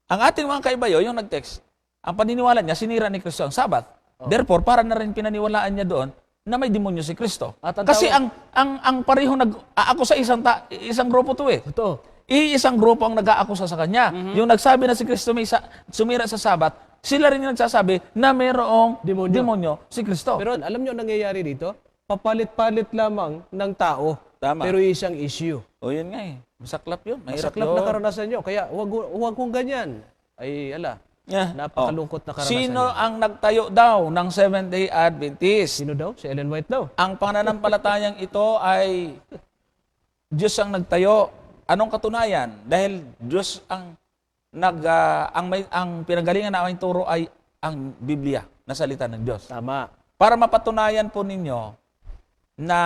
Ang ating mga kaibayo, yung nag-text, ang paniniwala niya, sinira ni Kristo ang Sabat. Therefore, para na rin pinaniwalaan niya doon na may demonyo si Kristo. At ang Kasi ang parehong ako sa isang grupo to eh. Ito. Iisang grupo ang nag-aakusa sa kanya. Yung nagsabi na si Kristo may sumira sa Sabat, sila rin yung nagsasabi na mayroong demonyo si Kristo. Pero alam nyo ang nangyayari dito? Papalit-palit lamang ng tao. Tama. Pero isang issue. O yun nga eh. Masaklap yun. Mahirap Masaklap yun. na karanasan nyo. Kaya huwag kong ganyan. Ay, ala. Yeah. Napakalungkot na karanasan Sino niya. ang nagtayo daw ng Seventh-day Adventist? Sino daw? Si Ellen White daw. Ang pananampalatayang ito ay Diyos ang nagtayo. Anong katunayan? Dahil Diyos ang ang pinanggalingan na aming turo ay ang Biblia na salita ng Diyos. Tama. Para mapatunayan po ninyo na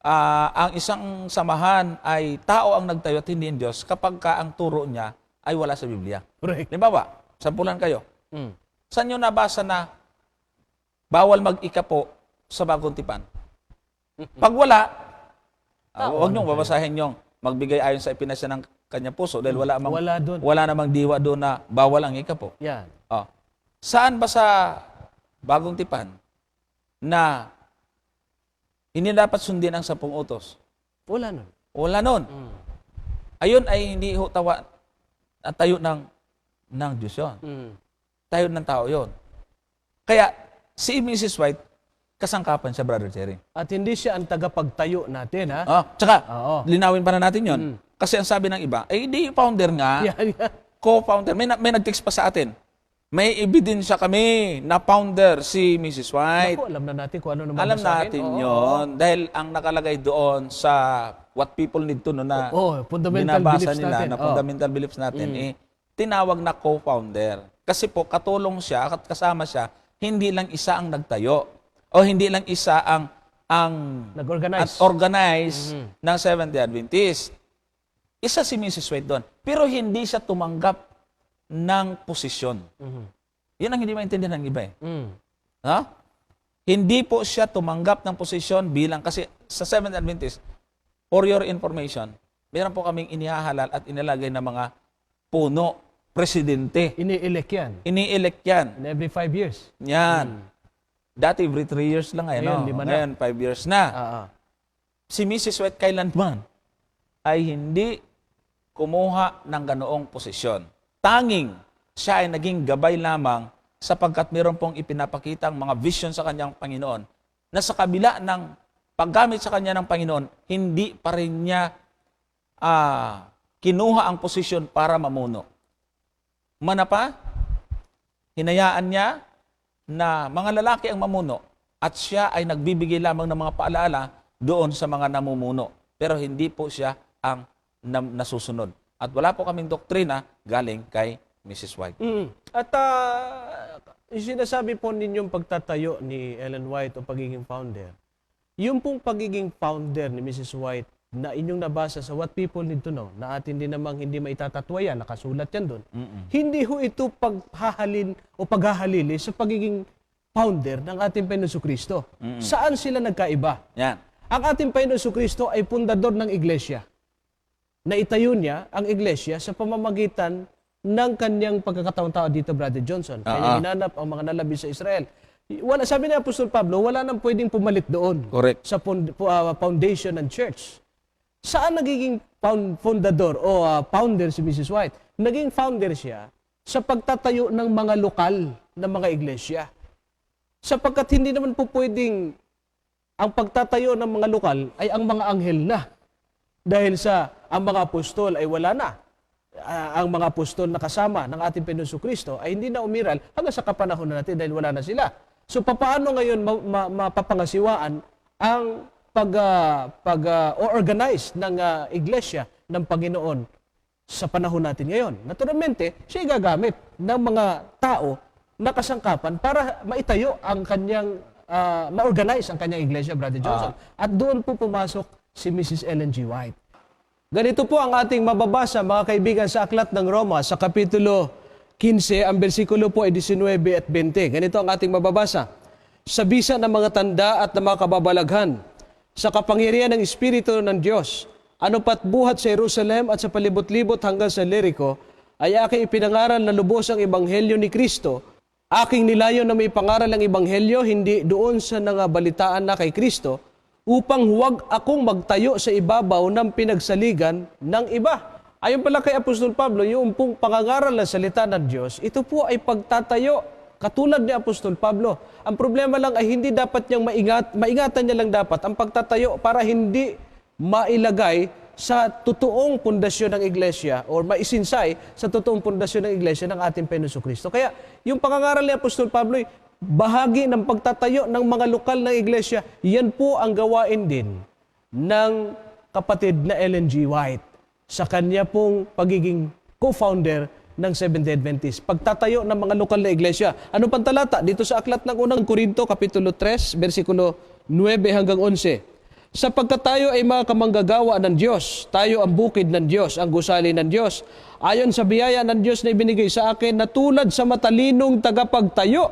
ang isang samahan ay tao ang nagtayo at hindi ang Diyos kapag ka ang turo niya ay wala sa Biblia. Correct. Halimbawa, sampulan kayo. Mm. Saan nyo nabasa na bawal mag-ikapo sa bagong tipan? Pag wala, huwag nyo babasahin yung magbigay ayon sa ipinasya ng kanyang puso dahil wala namang diwa doon na bawal ang ikapo. Yan. Oh. Saan ba sa bagong tipan na hindi dapat sundin ang 10 utos? Wala nun. Wala nun. Ayun ay hindi ho tayo ng Diyos yun. Tayo ng tao yun. Kaya si Mrs. White, kasangkapan siya, Brother Jerry. At hindi siya ang tagapagtayo natin, ha? Tsaka, Oo. linawin pa na natin yun. Kasi ang sabi ng iba, di founder nga, Yan. co-founder. May nag-text pa sa atin. May ebidensya kami na founder si Mrs. White. Ako, alam na natin kung ano naman Alam basahin. natin Oo. yon dahil ang nakalagay doon sa what people need to know na fundamental binabasa beliefs nila natin. na fundamental beliefs natin, tinawag na co-founder. Kasi po, katulong siya at kasama siya, hindi lang isa ang nagtayo o hindi lang isa ang Nag-organize. at organize ng Seventh-day Adventist. Isa si Mrs. White doon. Pero hindi siya tumanggap ng posisyon. Yun ang hindi maintindihan ng iba eh. Ha? Hindi po siya tumanggap ng posisyon bilang, kasi sa Seventh Adventist, for your information, meron po kaming inihahalal at inilagay na mga puno, presidente. Ini-elect yan. Ini-elect yan. And every 5 years. Yan. Dati every 3 years lang ngayon. Ngayon, No? 5 na. Ngayon, 5 years na. Si Mrs. White kailanman ay hindi kumuha ng ganoong posisyon. Tanging siya ay naging gabay lamang sapagkat meron pong ipinapakitang mga vision sa kanyang Panginoon na sa kabila ng paggamit sa kanya ng Panginoon, hindi pa rin niya kinuha ang posisyon para mamuno. Manapa, hinayaan niya na mga lalaki ang mamuno at siya ay nagbibigay lamang ng mga paalaala doon sa mga namumuno. Pero hindi po siya ang nasusunod. At wala po kaming doktrina galing kay Mrs. White. At yung sinasabi po ninyong pagtatayo ni Ellen White o pagiging founder, yung pong pagiging founder ni Mrs. White na inyong nabasa sa What People Need to Know, na atin din namang hindi maitatatwa yan, nakasulat yan doon, hindi ho ito paghahalin o paghahalili sa pagiging founder ng ating Panginoon Kristo. Saan sila nagkaiba? Yan. Ang ating Panginoon Kristo ay pundador ng iglesia. Naitayo niya ang iglesia sa pamamagitan ng kanyang pagkakataon-tao dito, Brother Johnson. Kanya hinanap ang mga nalabi sa Israel. Sabi ni Apostol Pablo, wala nang pwedeng pumalit doon. Correct. Sa foundation ng church. Saan nagiging fundador o founder si Mrs. White? Naging founder siya sa pagtatayo ng mga lokal na mga iglesia. Sapagkat hindi naman po pwedeng ang pagtatayo ng mga lokal ay ang mga anghel na. Dahil sa ang mga apostol ay wala na. Ang mga apostol na kasama ng ating Panginoon Kristo ay hindi na umiral hanggang sa kapanahon na natin dahil wala na sila. So papaano ngayon mapapangasiwaan ang organize ng iglesia ng Panginoon sa panahon natin ngayon? Naturalmente, siya gagamit ng mga tao na kasangkapan para maitayo ang kanyang ma-organize ang kanyang iglesia, Brother Johnson. At doon po pumasok si Mrs. Ellen G. White. Ganito po ang ating mababasa, mga kaibigan, sa Aklat ng Roma, sa Kapitulo 15, ang bersikulo po ay 19 at 20. Ganito ang ating mababasa. Sa bisa ng mga tanda at ng mga kababalaghan, sa kapangyarihan ng Espiritu ng Diyos, ano pat buhat sa Jerusalem at sa palibot-libot hanggang sa Jericho, ay aking ipinangaral na lubos ang Ebanghelyo ni Kristo. Aking nilayo na may pangaral ang Ebanghelyo, hindi doon sa nangabalitaan na kay Kristo, upang huwag akong magtayo sa ibabaw ng pinagsaligan ng iba. Ayon pala kay Apostol Pablo, yung pong pangangaral ng salita ng Diyos, ito po ay pagtatayo, katulad ni Apostol Pablo. Ang problema lang ay hindi dapat niyang maingatan niya lang dapat ang pagtatayo para hindi mailagay sa totoong pundasyon ng iglesia or maisinsay sa totoong pundasyon ng iglesia ng ating Panginoon Kristo. Kaya yung pangangaral ni Apostol Pablo ay bahagi ng pagtatayo ng mga lokal na iglesia. Yan po ang gawain din ng kapatid na Ellen G. White sa kanya pong pagiging co-founder ng Seventh-day Adventist. Pagtatayo ng mga lokal na iglesia. Ano pang talata? Dito sa aklat ng unang Korinto, Kapitulo 3, versikulo 9 hanggang 11. Sapagkat tayo ay mga kamanggagawa ng Diyos, tayo ang bukid ng Diyos, ang gusali ng Diyos. Ayon sa biyaya ng Diyos na ibinigay sa akin, na tulad sa matalinong tagapagtayo,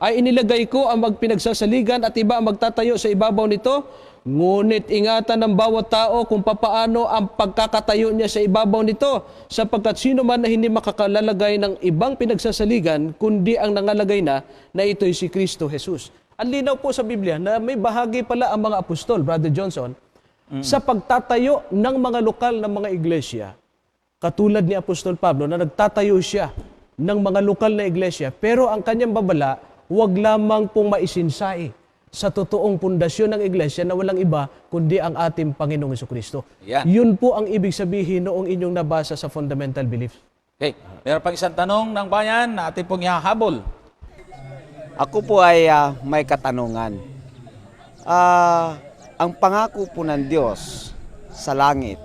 ay inilagay ko ang magpinagsasaligan at iba ang magtatayo sa ibabaw nito. Ngunit ingatan ng bawat tao kung papaano ang pagkakatayo niya sa ibabaw nito, sapagkat sino man na hindi makakalalagay ng ibang pinagsasaligan, kundi ang nangalagay na ito'y si Kristo Jesus. Ang linaw po sa Biblia na may bahagi pala ang mga apostol, Brother Johnson, sa pagtatayo ng mga lokal na mga iglesia. Katulad ni Apostol Pablo na nagtatayo siya ng mga lokal na iglesia, pero ang kanyang babala, huwag lamang pong maisinsay sa totoong pundasyon ng iglesia na walang iba kundi ang ating Panginoong Jesucristo. Yeah. Yun po ang ibig sabihin noong inyong nabasa sa fundamental beliefs. Okay, meron pang isang tanong ng bayan na ating pong ihahabol. Ako po ay may katanungan. Ang pangako po ng Diyos sa langit,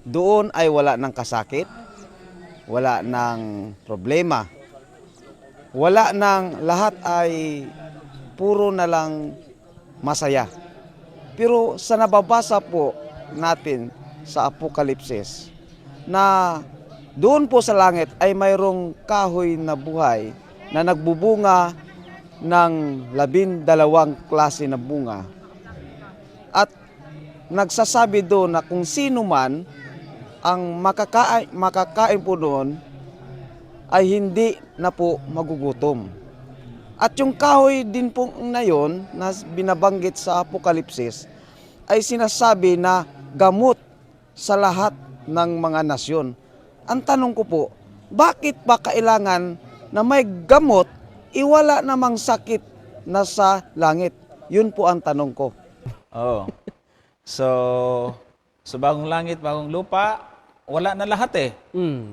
doon ay wala ng kasakit, wala ng problema, wala ng lahat ay puro na lang masaya. Pero sa nababasa po natin sa Apokalipsis, na doon po sa langit ay mayroong kahoy na buhay na nagbubunga ng 12 klase na bunga. At nagsasabi doon na kung sino man ang makakain po doon ay hindi na po magugutom. At yung kahoy din po na yun na binabanggit sa Apokalipsis ay sinasabi na gamot sa lahat ng mga nasyon. Ang tanong ko po, bakit ba kailangan na may gamot iwala namang sakit na sa langit? Yun po ang tanong ko. Oh. So, sa bagong langit, bagong lupa, wala na lahat eh.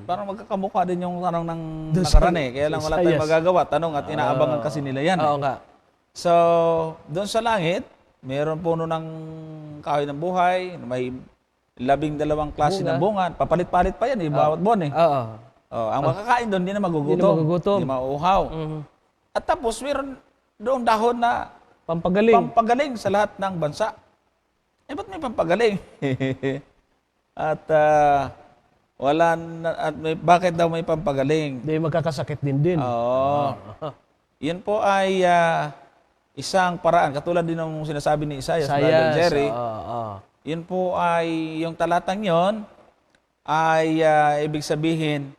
Parang magkakamukha din yung tanong ng nakaraan eh. Kaya lang wala tayong magagawa. Tanong at inaabangan kasi nila yan. Oo nga. So, doon sa langit, mayroon puno ng kahoy ng buhay, may 12 klase ng bunga. Papalit-palit pa yan eh, bawat buwan eh. Oo. Oh, ang makakain doon, hindi na magugutom. Hindi na magugutom. Hindi mauuhaw. At tapos, mayroon doon dahon na pampagaling sa lahat ng bansa. Eh, ba't may pampagaling? At bakit daw may pampagaling? Hindi magkakasakit din. Oo. Yun po ay isang paraan. Katulad din ng sinasabi ni Isaiah, Brother Jerry. Yun po ay, yung talatang yon ay ibig sabihin,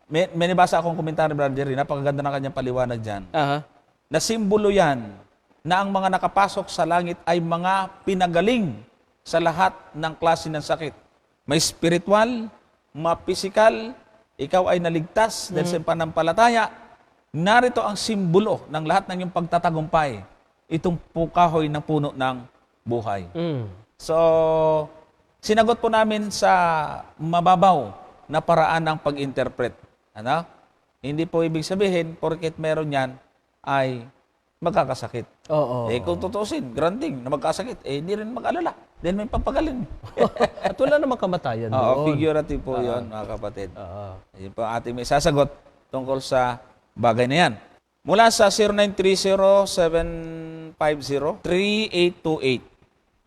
may nabasa akong komentaryo, Brother Jerry, napakaganda ng kanyang paliwanag dyan. Na simbolo yan na ang mga nakapasok sa langit ay mga pinagaling sa lahat ng klase ng sakit. May spiritual, mga physical, ikaw ay naligtas dahil sa panampalataya, narito ang simbolo ng lahat ng iyong pagtatagumpay. Itong kahoy ng puno ng buhay. So, sinagot po namin sa mababaw na paraan ng pag-interpret. Ano? Hindi po ibig sabihin, porket meron yan, ay magkakasakit. Oo. Kung tutusin, granting na magkasakit, hindi rin mag-alala. Dahil may papagaling. At wala namang kamatayan Oo, doon. figurative po yun, mga kapatid. Oo. Yun po ang ating may sasagot tungkol sa bagay na yan. Mula sa 0930-750-3828.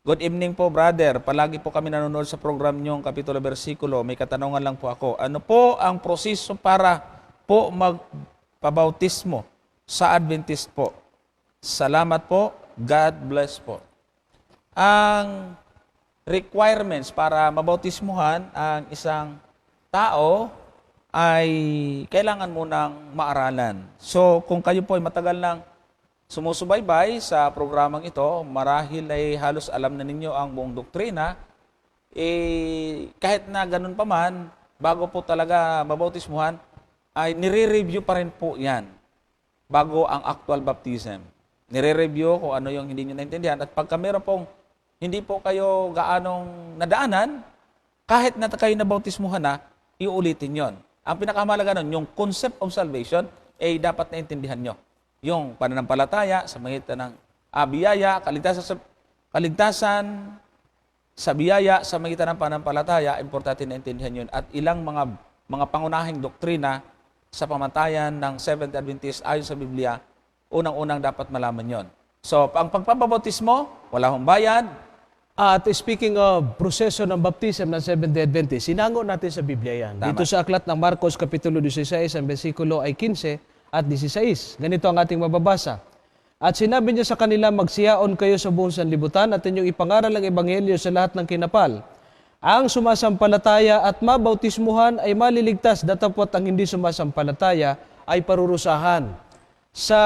Good evening po, brother. Palagi po kami nanonood sa program niyong Kapitulo Versikulo. May katanungan lang po ako. Ano po ang proseso para po magpabautismo sa Adventist po? Salamat po. God bless po. Ang requirements para mabautismuhan ang isang tao ay kailangan mo ng maaralan. So, kung kayo po ay matagal nang sumusubaybay sa programang ito, marahil ay halos alam na ninyo ang buong doktrina, kahit na ganun pa man, bago po talaga mabautismuhan, ay nire-review pa rin po yan bago ang actual baptism. Nire-review kung ano yung hindi nyo naintindihan. At pagka meron pong hindi po kayo gaanong nadaanan, kahit na kayo nabautismuhan na, iulitin yon. Ang pinakamahalaga nun, yung concept of salvation, ay dapat naintindihan nyo. Yung pananampalataya sa magitan ng biyaya, kaligtasan sa biyaya sa magitan ng pananampalataya, importante na intindihan yun. At ilang mga pangunahing doktrina sa pamatayan ng Seventh Adventist ayon sa Biblia, unang-unang dapat malaman yon. So, ang pagpapabautismo, wala hong bayad. At speaking of proseso ng baptism ng Seventh-day Adventist, sinango natin sa Biblia yan. Tama. Dito sa aklat ng Marcos, Kapitulo 16, ang versikulo ay 15 at 16. Ganito ang ating mababasa. At sinabi niya sa kanila, magsiyaon kayo sa buong sanlibutan at inyong ipangaral ang ebanghelyo sa lahat ng kinapal. Ang sumasampalataya at mabautismuhan ay maliligtas, datapot ang hindi sumasampalataya ay parurusahan. Sa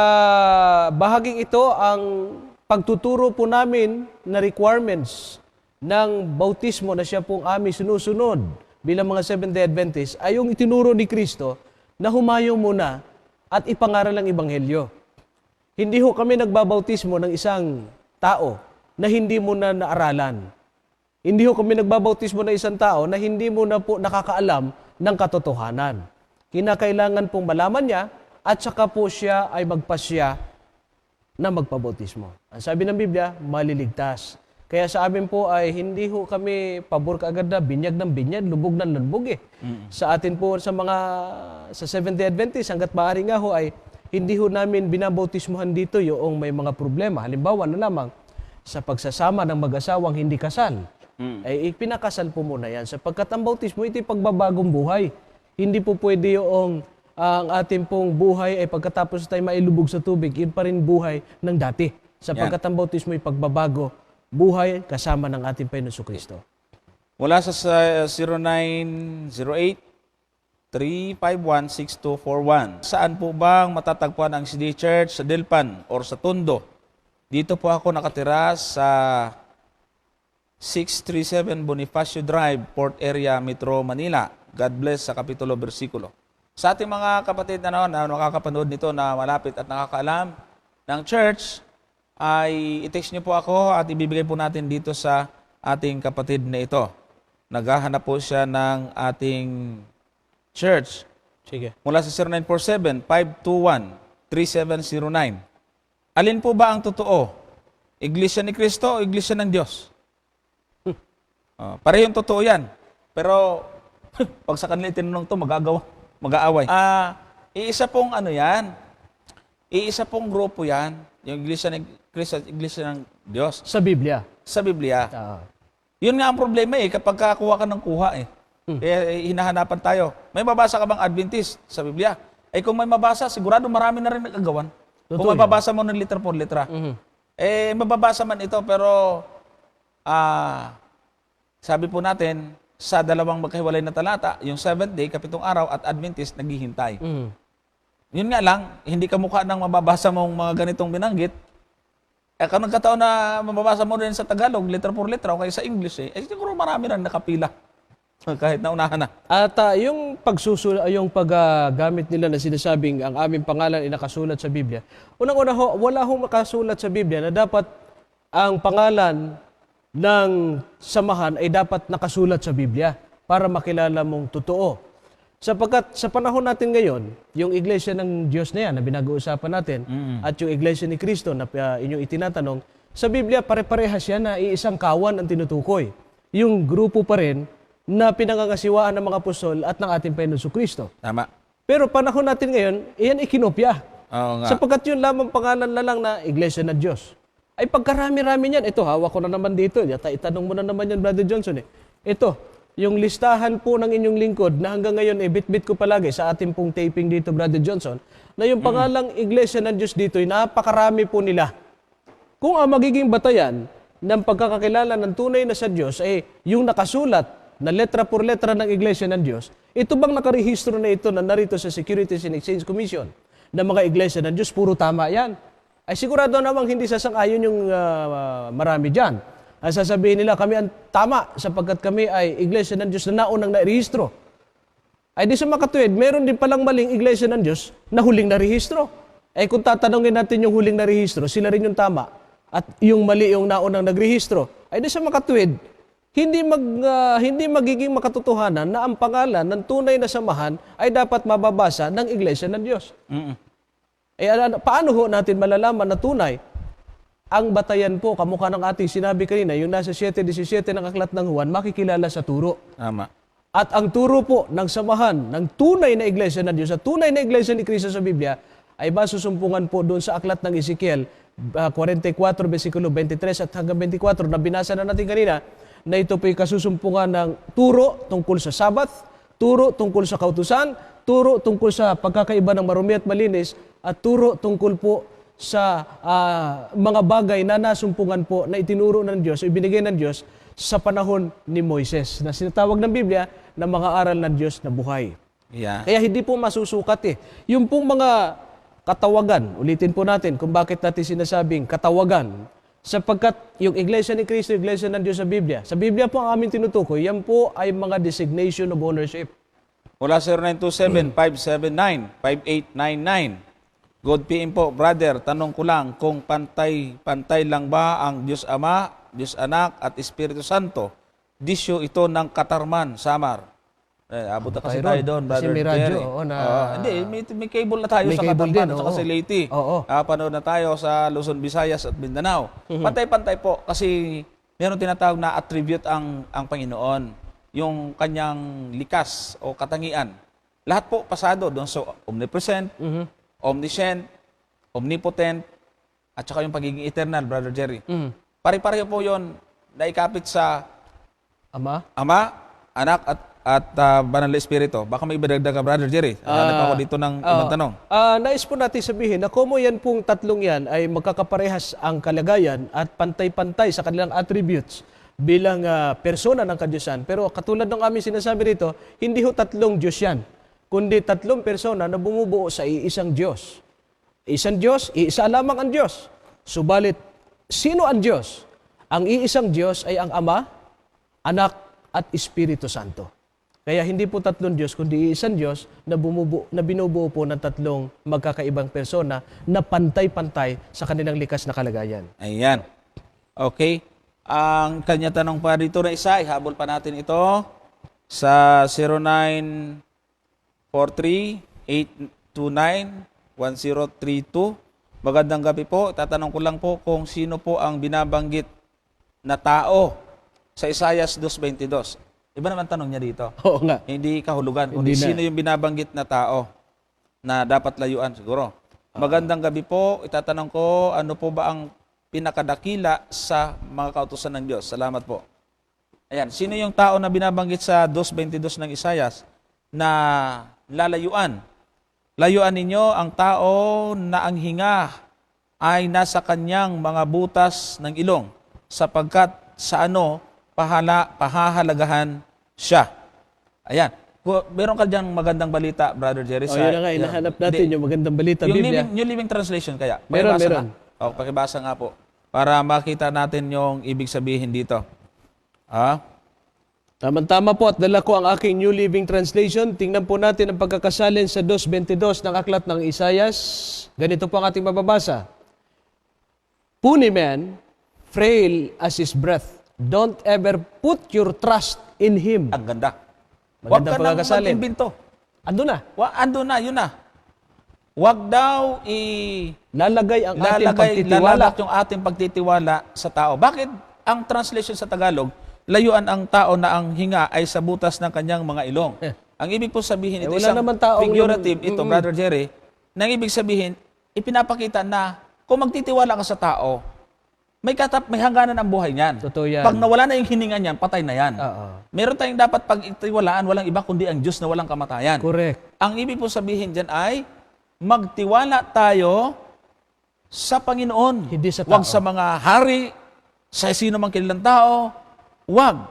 bahaging ito, ang pagtuturo po namin na requirements ng bautismo na siya pong aming sinusunod bilang mga Seventh-day Adventist ay yung itinuro ni Kristo na humayo muna at ipangaral ang ebanghelyo. Hindi ho kami nagbabautismo ng isang tao na hindi mo na naaralan. Hindi ho kami nagbabautismo ng isang tao na hindi mo na po nakakaalam ng katotohanan. Kinakailangan pong malaman niya at saka po siya ay magpasya na magpabautismo. Ang sabi ng Biblia, maliligtas. Kaya sa amin po ay hindi ho kami pabor kaagad na binyag ng binyag, lubog ng lubog eh. Sa atin po sa Seventh-day Adventist, hanggat maaari nga ho ay hindi ho namin binabautismuhan dito yung may mga problema. Halimbawa na lamang sa pagsasama ng mag-asawang hindi kasal. Ay pinakasal po muna yan. Sapagkat ang bautismo, ito'y pagbabagong buhay. Hindi po pwede yung ang ating pong buhay ay pagkatapos tayo mailubog sa tubig, yun pa rin buhay ng dati. Sapagkat ang bautismo ay pagbabago, buhay kasama ng ating Panginoon Kristo. Mula sa 0908-351-6241. Saan po bang matatagpuan ang CD Church? Sa Dilpan or sa Tondo? Dito po ako nakatira sa 637 Bonifacio Drive, Port Area, Metro Manila. God bless sa Kapitulo Versikulo. Sa ating mga kapatid na nakakapanood nito na malapit at nakakaalam ng church, ay i-text niyo po ako at ibibigay po natin dito sa ating kapatid na ito. Naghahanap po siya ng ating church. Sige. Mula sa 0947-521-3709. Alin po ba ang totoo? Iglesia ni Cristo o Iglesia ng Diyos? Parehong totoo yan. Pero pag sa kanila tinanong ito, mag-aaway. Iisa pong yan. Iisa pong grupo yan. Yung Iglesia ni Cristo at Iglesia ng Diyos. Sa Biblia. Sa Biblia. Ah. Yun nga ang problema kapag kuha ka ng kuha hinahanapan tayo. May mabasa ka bang Adventist sa Biblia? Kung may mabasa, sigurado marami na rin nagagawan. Kung mababasa mo ng litra por litra. Mababasa man ito, pero sabi po natin, sa dalawang magkahiwalay na talata, yung 7th day, 7 araw, at Adventist, naghihintay. Yun nga lang, hindi ka mukha ng mababasa mong mga ganitong binanggit. Kung nagkataon na mababasa mo rin sa Tagalog, litra por litra, o kaya sa English, siguro marami na nakapila. Kahit naunahan na. At yung paggamit nila na sinasabing ang aming pangalan ay nakasulat sa Biblia. Unang-una ho, wala hong makasulat sa Biblia na dapat ang pangalan ng samahan ay dapat nakasulat sa Biblia para makilala mong totoo. Sapagkat sa panahon natin ngayon, yung iglesia ng Diyos na yan na binag-uusapan natin at yung iglesia ni Kristo na inyong itinatanong, sa Biblia pare-parehas yan na iisang kawan ang tinutukoy. Yung grupo pa rin na pinangangasiwaan ng mga apostol at ng ating Panginoon Kristo. Tama. Pero panahon natin ngayon, iyan ikinopya. Oo nga. Sapagkat yun lamang pangalan na lang na iglesia ng Diyos. Ay pagkarami-rami niyan, ito hawak ko na naman dito. Itanong mo na naman yan, Brother Johnson. Ito, yung listahan po ng inyong lingkod na hanggang ngayon, bit-bit ko palagi sa ating pong taping dito, Brother Johnson, na yung pangalang iglesia ng Diyos dito, ay napakarami po nila. Kung ang magiging batayan ng pagkakakilala ng tunay na sa Diyos ay yung nakasulat na letra por letra ng iglesia ng Diyos, ito bang nakarehistro na ito na narito sa Securities and Exchange Commission na mga iglesia ng Diyos, puro tama yan? Ay sigurado namang hindi sasang-ayon yung marami dyan. Ang sasabihin nila, kami ang tama sapagkat kami ay iglesia ng Diyos na naunang narehistro. Ay di sa makatuwid, meron din palang maling iglesia ng Diyos na huling narehistro. Ay kung tatanungin natin yung huling narehistro, sila rin yung tama at yung mali yung naunang nagrehistro. Ay di sa makatuwid, hindi magiging makatotohanan na ang pangalan ng tunay na samahan ay dapat mababasa ng iglesia ng Diyos. Paano ho natin malalaman na tunay? Ang batayan po, kamukha ng ating sinabi kanina, yung nasa 7:17 ng Aklat ng Juan, makikilala sa turo. Tama. At ang turo po ng samahan ng tunay na iglesia ng Diyos, at tunay na iglesia ni Kristo sa Biblia, ay masusumpungan po doon sa Aklat ng Ezekiel 44, versikulo 23 at hanggang 24, na binasa na natin kanina, na ito po yung kasusumpungan ng turo tungkol sa Sabath, turo tungkol sa kautusan, turo tungkol sa pagkakaiba ng marumi at malinis, at turo tungkol po sa mga bagay na nasumpungan po na itinuro ng Diyos o ibinigay ng Diyos sa panahon ni Moises na sinatawag ng Biblia na mga aral ng Diyos na buhay. Yeah. Kaya hindi po masusukat Yung pong mga katawagan, ulitin po natin kung bakit natin sinasabing katawagan, sapagkat yung iglesia ni Kristo, iglesia ng Diyos sa Biblia po ang aming tinutukoy, yan po ay mga designation of ownership. Mula 0927-579-5899. Good PM po, brother. Tanong ko lang kung pantay lang ba ang Diyos Ama, Diyos Anak at Espiritu Santo? Disyo ito ng Katarman, Samar. Abot na kasi tayo doon, brother. Kasi may radyo, Jerry. na... Hindi, may cable na tayo May sa cable Katarman din, at saka oo. sa Leyte. Oo. Panood na tayo sa Luzon, Visayas at Mindanao. Pantay-pantay po kasi meron tinatawag na attribute ang Panginoon, yung kanyang likas o katangian. Lahat po pasado doon sa omnipresent, omniscient, omnipotent, at saka yung pagiging eternal, Brother Jerry. Pare-pareho po yun na ikapit sa Ama? Ama, Anak, at Banal na Espiritu. Baka may ibadagdag ka, Brother Jerry. Hanap ako dito ng ibang tanong. Nais po natin sabihin na kung yan pong tatlong yan ay magkakaparehas ang kalagayan at pantay-pantay sa kanilang attributes bilang persona ng kadiyusan. Pero katulad ng aming sinasabi rito, hindi ho tatlong Diyos yan, kundi tatlong persona na bumubuo sa iisang Diyos. Isang Diyos, iisa lamang ang Diyos. Subalit, sino ang Diyos? Ang iisang Diyos ay ang Ama, Anak, at Espiritu Santo. Kaya hindi po tatlong Diyos, kundi isang Diyos na binubuo po ng tatlong magkakaibang persona na pantay-pantay sa kanilang likas na kalagayan. Ayan. Okay. Ang kanya tanong pa dito na isa, ihabol pa natin ito sa 0943-829-1032. Magandang gabi po. Tatanong ko lang po kung sino po ang binabanggit na tao sa Isaias 2:22. Iba naman tanong niya dito. Oo nga. Hindi kahulugan, kundi Hindi na. sino yung binabanggit na tao na dapat layuan siguro. Magandang gabi po. Itatanong ko, ano po ba ang pinakadakila sa mga kautusan ng Diyos? Salamat po. Ayan, sino yung tao na binabanggit sa 2:22 ng Isaias na lalayuan? Layuan ninyo ang tao na ang hinga ay nasa kanyang mga butas ng ilong sapagkat sa pahahalagahan siya. Ayan. Meron ka diyang magandang balita, Brother Jerry. Yun na nga, hinahanap natin yung magandang balita, Biblia. New Living Translation kaya. Meron. Pakibasa nga po. Para makita natin yung ibig sabihin dito. Tama po at dala ko ang aking New Living Translation. Tingnan po natin ang pagkakasalin sa 2.22 ng aklat ng Isayas. Ganito po ang ating mababasa. Puny man, frail as his breath. Don't ever put your trust in him. Ang ganda. Magandang Huwag ka nang pagkakasalin. mag-imbento. Ando na. Ando na, yun na. Huwag daw Lalagay ang ating pagtitiwala. lalalat yung ating pagtitiwala sa tao. Bakit ang translation sa Tagalog, layuan ang tao na ang hinga ay sa butas ng kanyang mga ilong? Ang ibig po sabihin, ito wala isang naman taong figurative, ito, Brother Jerry, nang ibig sabihin, ipinapakita na kung magtitiwala ka sa tao, may hangganan ang buhay niyan. Totoo yan. Pag nawala na yung hininga niyan, patay na yan. Oo. Meron tayong dapat pagtiwalaan, walang iba kundi ang Diyos na walang kamatayan. Correct. Ang ibig po sabihin dyan ay, magtiwala tayo sa Panginoon. Hindi sa tao. Huwag sa mga hari, sa sino mang kilalang tao. Huwag.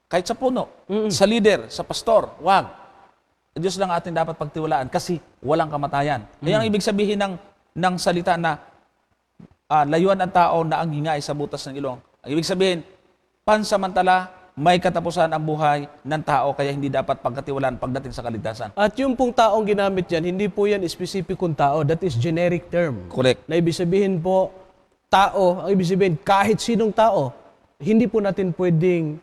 Kahit sa puno, sa leader, sa pastor, huwag. Diyos lang ating dapat pagtiwalaan kasi walang kamatayan. Kaya ang ibig sabihin ng salita na layuan ang tao na ang hinga ay sa butas ng ilong. Ang ibig sabihin, pansamantala, may katapusan ang buhay ng tao kaya hindi dapat pagkatiwalaan pagdating sa kaligtasan. At yung pong taong ginamit yan, hindi po yan specificong tao. That is generic term. Correct. Na ibig sabihin po, tao, ang ibig sabihin, kahit sinong tao, hindi po natin pwedeng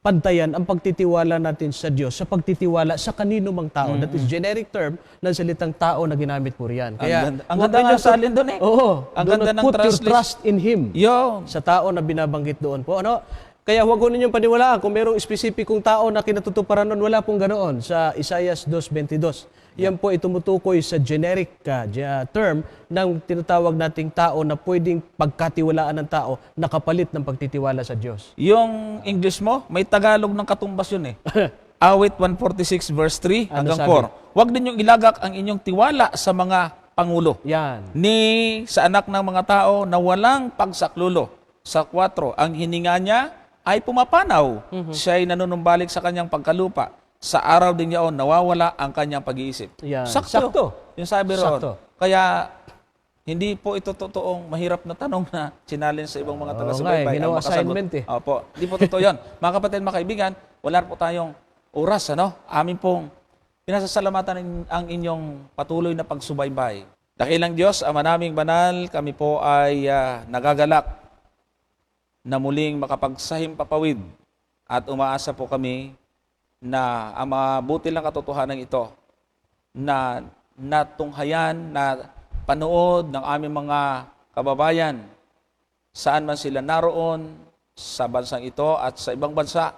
pantayan ang pagtitiwala natin sa Diyos sa pagtitiwala sa kanino mang tao. That is generic term ng salitang tao na ginamit po riyan. Kaya, Ang ganda nga salin doon eh. Oo. Ang Do ganda not ng put your translation. trust in Him. Yun. Sa tao na binabanggit doon po. Ano? Kaya huwag ko ninyong paniwalaan kung mayroong spesipikong tao na kinatutuparan nun, wala pong ganoon sa Isaias 2.22. Yan po itumutukoy sa generic term ng tinatawag nating tao na pwedeng pagkatiwalaan ng tao na kapalit ng pagtitiwala sa Diyos. Yung English mo, may Tagalog ng katumbas yun eh. Awit 146 verse 3 Ano hanggang sabi? 4. Huwag ninyong ilagak ang inyong tiwala sa mga pangulo, Yan. ni sa anak ng mga tao na walang pagsaklulo. Sa 4, ang hininga niya ay pumapanaw. Siya ay nanunumbalik sa kanyang pagkalupa. Sa araw din niyaon, nawawala ang kanyang pag-iisip. Yan. Sakto. Sakto. Yung sabi roon. Sakto. Kaya, hindi po ito totoong mahirap na tanong na sinalin sa ibang mga taga-subaybay. ginawa ang makasagot. assignment eh. Opo. Hindi po totoo yun. Mga kapatid, mga kaibigan, wala po tayong oras, ano? Amin pong pinasasalamatan ang inyong patuloy na pagsubaybay. Dakilang Diyos, Ama naming banal, kami po ay nagagalak na muling makapagsahim papawid at umaasa po kami na ang mabuti lang katotohanan ito na natunghayan, na panood ng aming mga kababayan saan man sila naroon sa bansang ito at sa ibang bansa.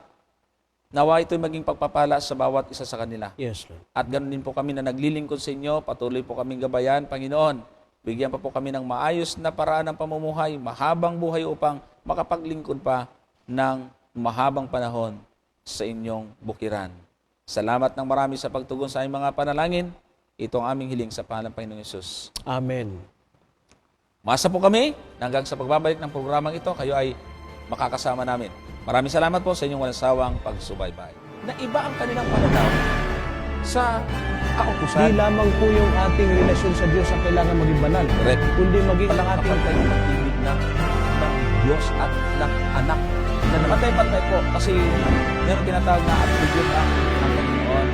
Nawa ito'y maging pagpapala sa bawat isa sa kanila. Yes, Lord. At ganoon din po kami na naglilingkod sa inyo, patuloy po kaming gabayan, Panginoon. Bigyan pa po kami ng maayos na paraan ng pamumuhay, mahabang buhay upang makapaglingkod pa ng mahabang panahon sa inyong bukiran. Salamat ng marami sa pagtugon sa aming mga panalangin. Ito ang aming hiling sa pangalan ng Panginoong Yesus. Amen. Masa po kami hanggang sa pagbabalik ng programang ito, kayo ay makakasama namin. Maraming salamat po sa inyong walang sawang pagsubaybay. Na iba ang kanilang pananaw sa Di kautusan. lamang po yung ating relasyon sa Diyos ang kailangan maging banal, Correct. kundi maging ang Kapag ating kayo pag-ibig ng Diyos at ng anak. Na namatay-patay po kasi meron tinatawag na attribute ang Panginoon